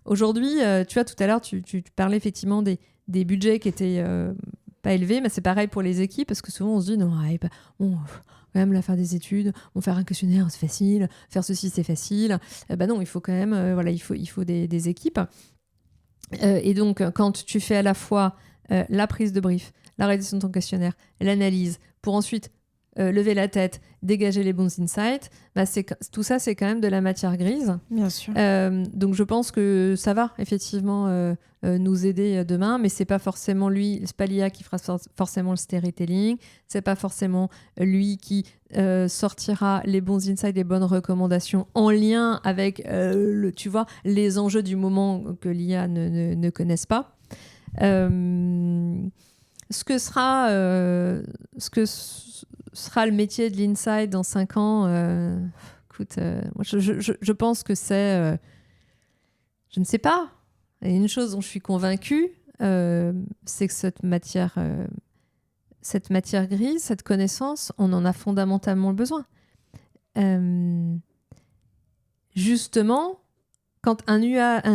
Aujourd'hui, tu vois, tout à l'heure, tu parlais effectivement des budgets qui étaient pas élevés, mais c'est pareil pour les équipes, parce que souvent on se dit, non, quand même là, faire des études, faire un questionnaire, c'est facile, faire ceci, c'est facile. Non, il faut quand même, il faut des équipes. Et donc, quand tu fais à la fois la prise de brief, la rédaction de ton questionnaire, l'analyse, pour ensuite lever la tête, dégager les bons insights, tout ça, c'est quand même de la matière grise. Bien sûr. Donc, je pense que ça va effectivement nous aider demain, mais c'est pas forcément lui, c'est pas l'IA qui fera forcément le storytelling, c'est pas forcément lui qui sortira les bons insights, les bonnes recommandations en lien avec tu vois, les enjeux du moment que l'IA ne connaisse pas. Ce que sera le métier de l'insight dans 5 ans, écoute, moi je pense que c'est... je ne sais pas. Et une chose dont je suis convaincue, c'est que cette matière grise, cette connaissance, on en a fondamentalement besoin. Justement, quand un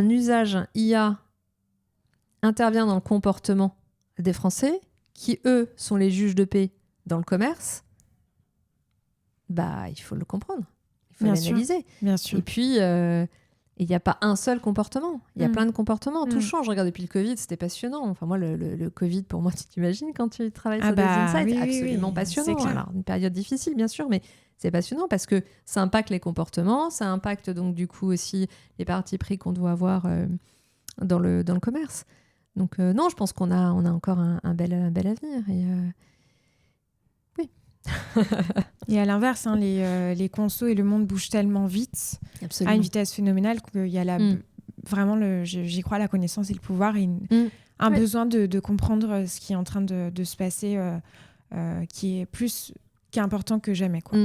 usage IA intervient dans le comportement des Français, qui eux sont les juges de paix dans le commerce, il faut le comprendre, il faut l'analyser. Bien sûr. Et puis, il n'y a pas un seul comportement, il y a plein de comportements, tout change. Regarde, depuis le Covid, c'était passionnant. Enfin, moi, le Covid, pour moi, tu t'imagines quand tu travailles sur des insights, absolument passionnant. Alors, une période difficile, bien sûr, mais c'est passionnant parce que ça impacte les comportements, ça impacte donc du coup aussi les partis pris qu'on doit avoir dans le commerce. Donc non, je pense qu'on a encore un bel avenir. Et oui. Et à l'inverse, les consos et le monde bougent tellement vite, à une vitesse phénoménale, qu'il y a vraiment, j'y crois, la connaissance et le pouvoir, et un besoin de comprendre ce qui est en train de se passer, qui est important que jamais, quoi.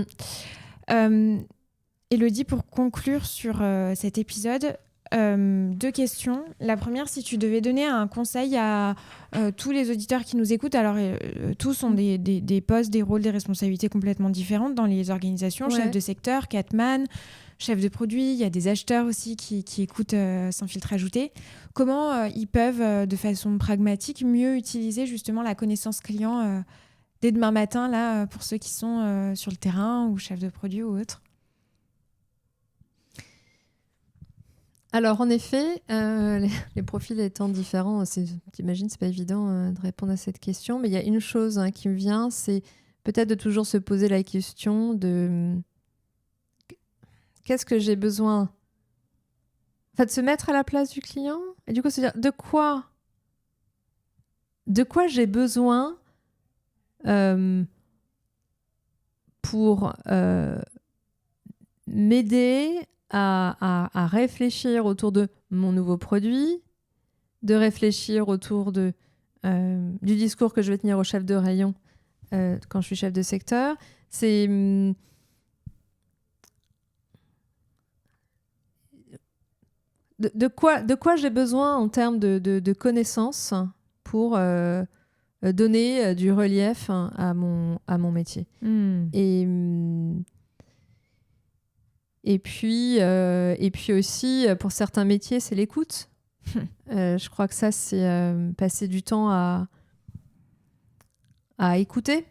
Élodie, pour conclure sur cet épisode, 2 questions. La première, si tu devais donner un conseil à tous les auditeurs qui nous écoutent, alors tous ont des postes, des rôles, des responsabilités complètement différentes dans les organisations, chef de secteur, Catman, chef de produit, il y a des acheteurs aussi qui écoutent Sans filtre ajouté. Comment ils peuvent, de façon pragmatique, mieux utiliser justement la connaissance client dès demain matin, là, pour ceux qui sont sur le terrain ou chef de produit ou autre? Alors, en effet, les profils étant différents, t'imagines, c'est pas évident de répondre à cette question, mais il y a une chose qui me vient, c'est peut-être de toujours se poser la question de qu'est-ce que j'ai besoin, de se mettre à la place du client, et du coup se dire de quoi j'ai besoin pour m'aider à réfléchir autour de mon nouveau produit, de réfléchir autour du discours que je vais tenir au chef de rayon quand je suis chef de secteur. C'est de quoi j'ai besoin en termes de connaissances pour donner du relief à mon métier. Et puis aussi, pour certains métiers, c'est l'écoute. Je crois que ça, c'est passer du temps à écouter.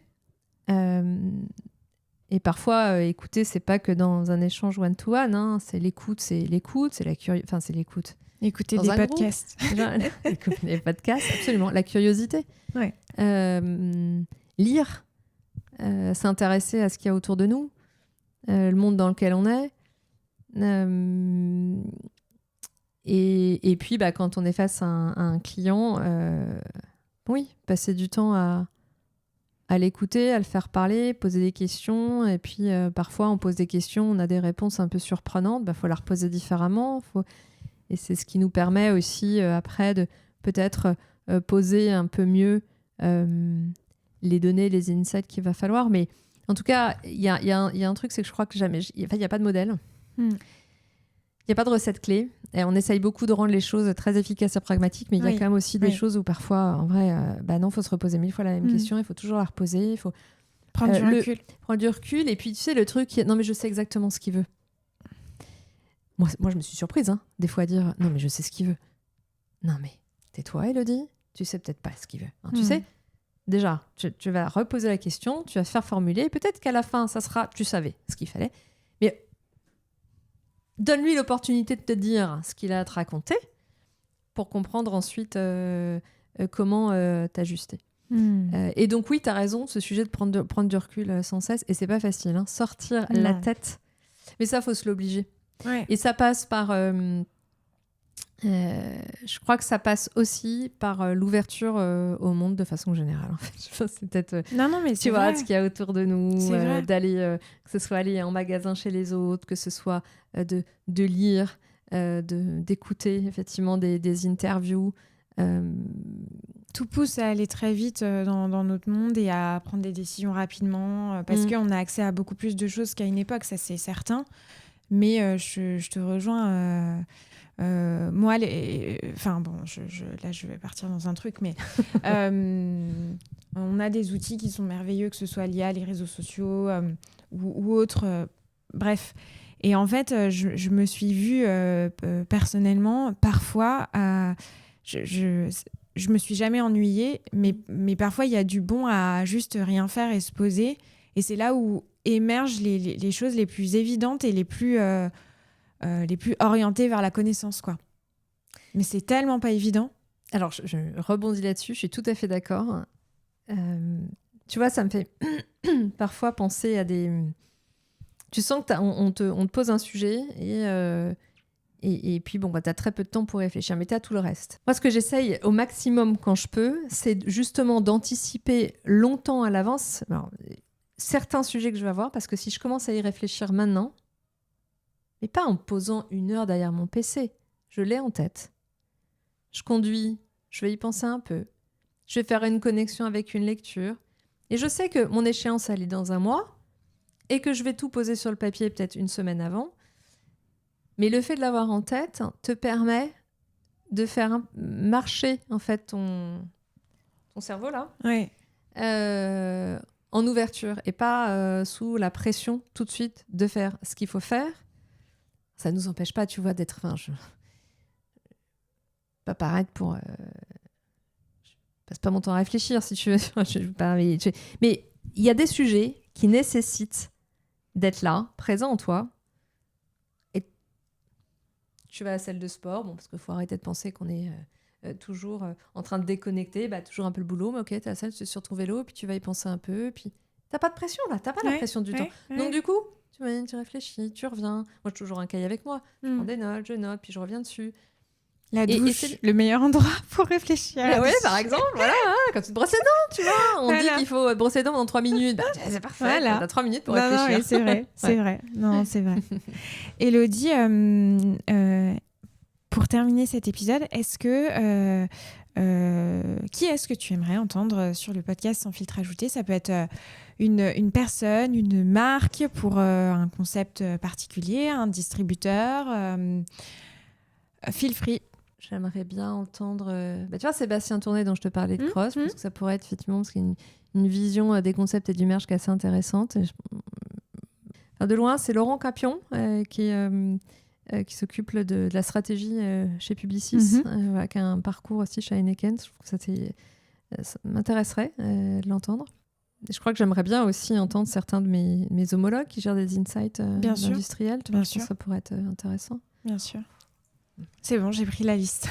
Et parfois, écouter, c'est pas que dans un échange one-to-one, hein, c'est l'écoute, c'est la curiosité. Enfin, c'est l'écoute. Écouter des podcasts. Écouter des podcasts, absolument. La curiosité. Ouais. Lire. S'intéresser à ce qu'il y a autour de nous. Le monde dans lequel on est. Et puis, quand on est face à un client, oui, passer du temps à l'écouter, à le faire parler, poser des questions. Et puis, parfois, on pose des questions, on a des réponses un peu surprenantes. Faut la reposer différemment. Et c'est ce qui nous permet aussi, après, de peut-être poser un peu mieux les données, les insights qu'il va falloir. Mais en tout cas, il y a un truc, c'est que je crois que jamais... Il n'y a pas de modèle. Il n'y a pas de recette clé. Et on essaye beaucoup de rendre les choses très efficaces et pragmatiques, mais il y a quand même aussi des choses où parfois, en vrai, non, il faut se reposer 1000 fois la même question, il faut toujours la reposer, il faut prendre du recul. Prendre du recul. Et puis, tu sais, le truc, non, mais je sais exactement ce qu'il veut. Moi, je me suis surprise, des fois, à dire, non, mais je sais ce qu'il veut. Non, mais tais-toi, Élodie, tu sais peut-être pas ce qu'il veut. Tu sais, déjà, tu vas reposer la question, tu vas faire formuler, peut-être qu'à la fin, ça sera, tu savais ce qu'il fallait, mais donne-lui l'opportunité de te dire ce qu'il a à te raconter pour comprendre ensuite comment t'ajuster. Et donc oui, tu as raison, ce sujet de prendre du recul sans cesse, et c'est pas facile, sortir la tête. Mais ça, faut se l'obliger. Ouais. Et ça passe par... je crois que ça passe aussi par l'ouverture au monde de façon générale. En fait. Je pense que c'est peut-être... non, mais tu vois, ce qu'il y a autour de nous, d'aller, que ce soit aller en magasin chez les autres, que ce soit de lire, d'écouter effectivement des interviews. Tout pousse à aller très vite dans notre monde et à prendre des décisions rapidement parce qu'on a accès à beaucoup plus de choses qu'à une époque, ça c'est certain. Mais je te rejoins... moi, enfin bon, là je vais partir dans un truc, mais on a des outils qui sont merveilleux, que ce soit l'IA, les réseaux sociaux ou autres. Bref. Et en fait, je me suis vue personnellement, parfois, je me suis jamais ennuyée, mais parfois il y a du bon à juste rien faire et se poser. Et c'est là où émergent les choses les plus évidentes et les plus orientées vers la connaissance, quoi. Mais c'est tellement pas évident. Alors, je rebondis là-dessus, je suis tout à fait d'accord. Tu vois, ça me fait parfois penser à des... Tu sens que on te pose un sujet et puis, bon, tu as très peu de temps pour réfléchir, mais tu as tout le reste. Moi, ce que j'essaye au maximum quand je peux, c'est justement d'anticiper longtemps à l'avance certains sujets que je vais avoir, parce que si je commence à y réfléchir maintenant, mais pas en me posant 1 heure derrière mon PC, je l'ai en tête. Je conduis, je vais y penser un peu, je vais faire une connexion avec une lecture, et je sais que mon échéance, elle est dans 1 mois, et que je vais tout poser sur le papier peut-être 1 semaine avant. Mais le fait de l'avoir en tête te permet de faire marcher en fait ton cerveau là, en ouverture et pas sous la pression tout de suite de faire ce qu'il faut faire. Ça nous empêche pas, tu vois, d'être... je pas paraître pour... je passe pas mon temps à réfléchir, si tu veux. Mais il y a des sujets qui nécessitent d'être là, présent en toi. Et tu vas à la salle de sport, parce qu'il faut arrêter de penser qu'on est toujours en train de déconnecter, toujours un peu le boulot, mais ok, t'es à la salle, tu es sur ton vélo, puis tu vas y penser un peu, puis t'as pas de pression là, t'as pas la pression du temps. Donc du coup, tu réfléchis, tu reviens. Moi, j'ai toujours un cahier avec moi, je prends des notes, je note, puis je reviens dessus. La Et douche, c'est le meilleur endroit pour réfléchir. Oui, par exemple, voilà, quand tu te brosses les dents, tu vois. On dit Voilà. qu'il faut brosser les dents dans 3 minutes. Bah, c'est parfait, Voilà. t'as 3 minutes pour Non, réfléchir. mais c'est vrai, c'est Ouais. vrai. Non, c'est vrai. Élodie, pour terminer cet épisode, qui est-ce que tu aimerais entendre sur le podcast Sans filtre ajouté ? Ça peut être une personne, une marque pour un concept particulier, un distributeur. Feel free. J'aimerais bien entendre. Tu vois, Sébastien Tourné, dont je te parlais de Cross, je pense que ça pourrait être effectivement parce qu'il y a une vision des concepts et du merge qui est assez intéressante. Enfin, de loin, c'est Laurent Capion qui s'occupe de la stratégie chez Publicis, voilà, qui a un parcours aussi chez Heineken. Je trouve que ça m'intéresserait de l'entendre. Et je crois que j'aimerais bien aussi entendre certains de mes homologues qui gèrent des insights industriels. Je pense que ça pourrait être intéressant. Bien sûr. C'est bon, j'ai pris la liste.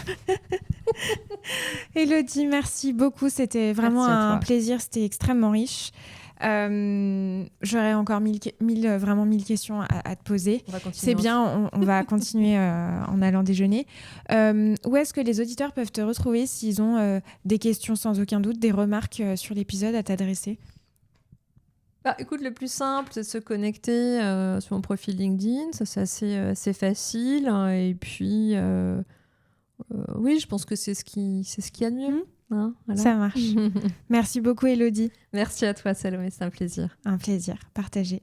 Élodie, merci beaucoup. C'était vraiment un plaisir. C'était extrêmement riche. J'aurais encore mille questions à te poser. C'est bien, on va continuer en allant déjeuner. Où est-ce que les auditeurs peuvent te retrouver s'ils ont des questions sans aucun doute, des remarques sur l'épisode à t'adresser ? Écoute, le plus simple, c'est de se connecter sur mon profil LinkedIn. Ça, c'est assez facile. Et puis, oui, je pense que c'est ce qu'il y a de mieux. Hein, voilà. Ça marche. Merci beaucoup, Élodie. Merci à toi, Salomé. C'est un plaisir. Un plaisir partagé.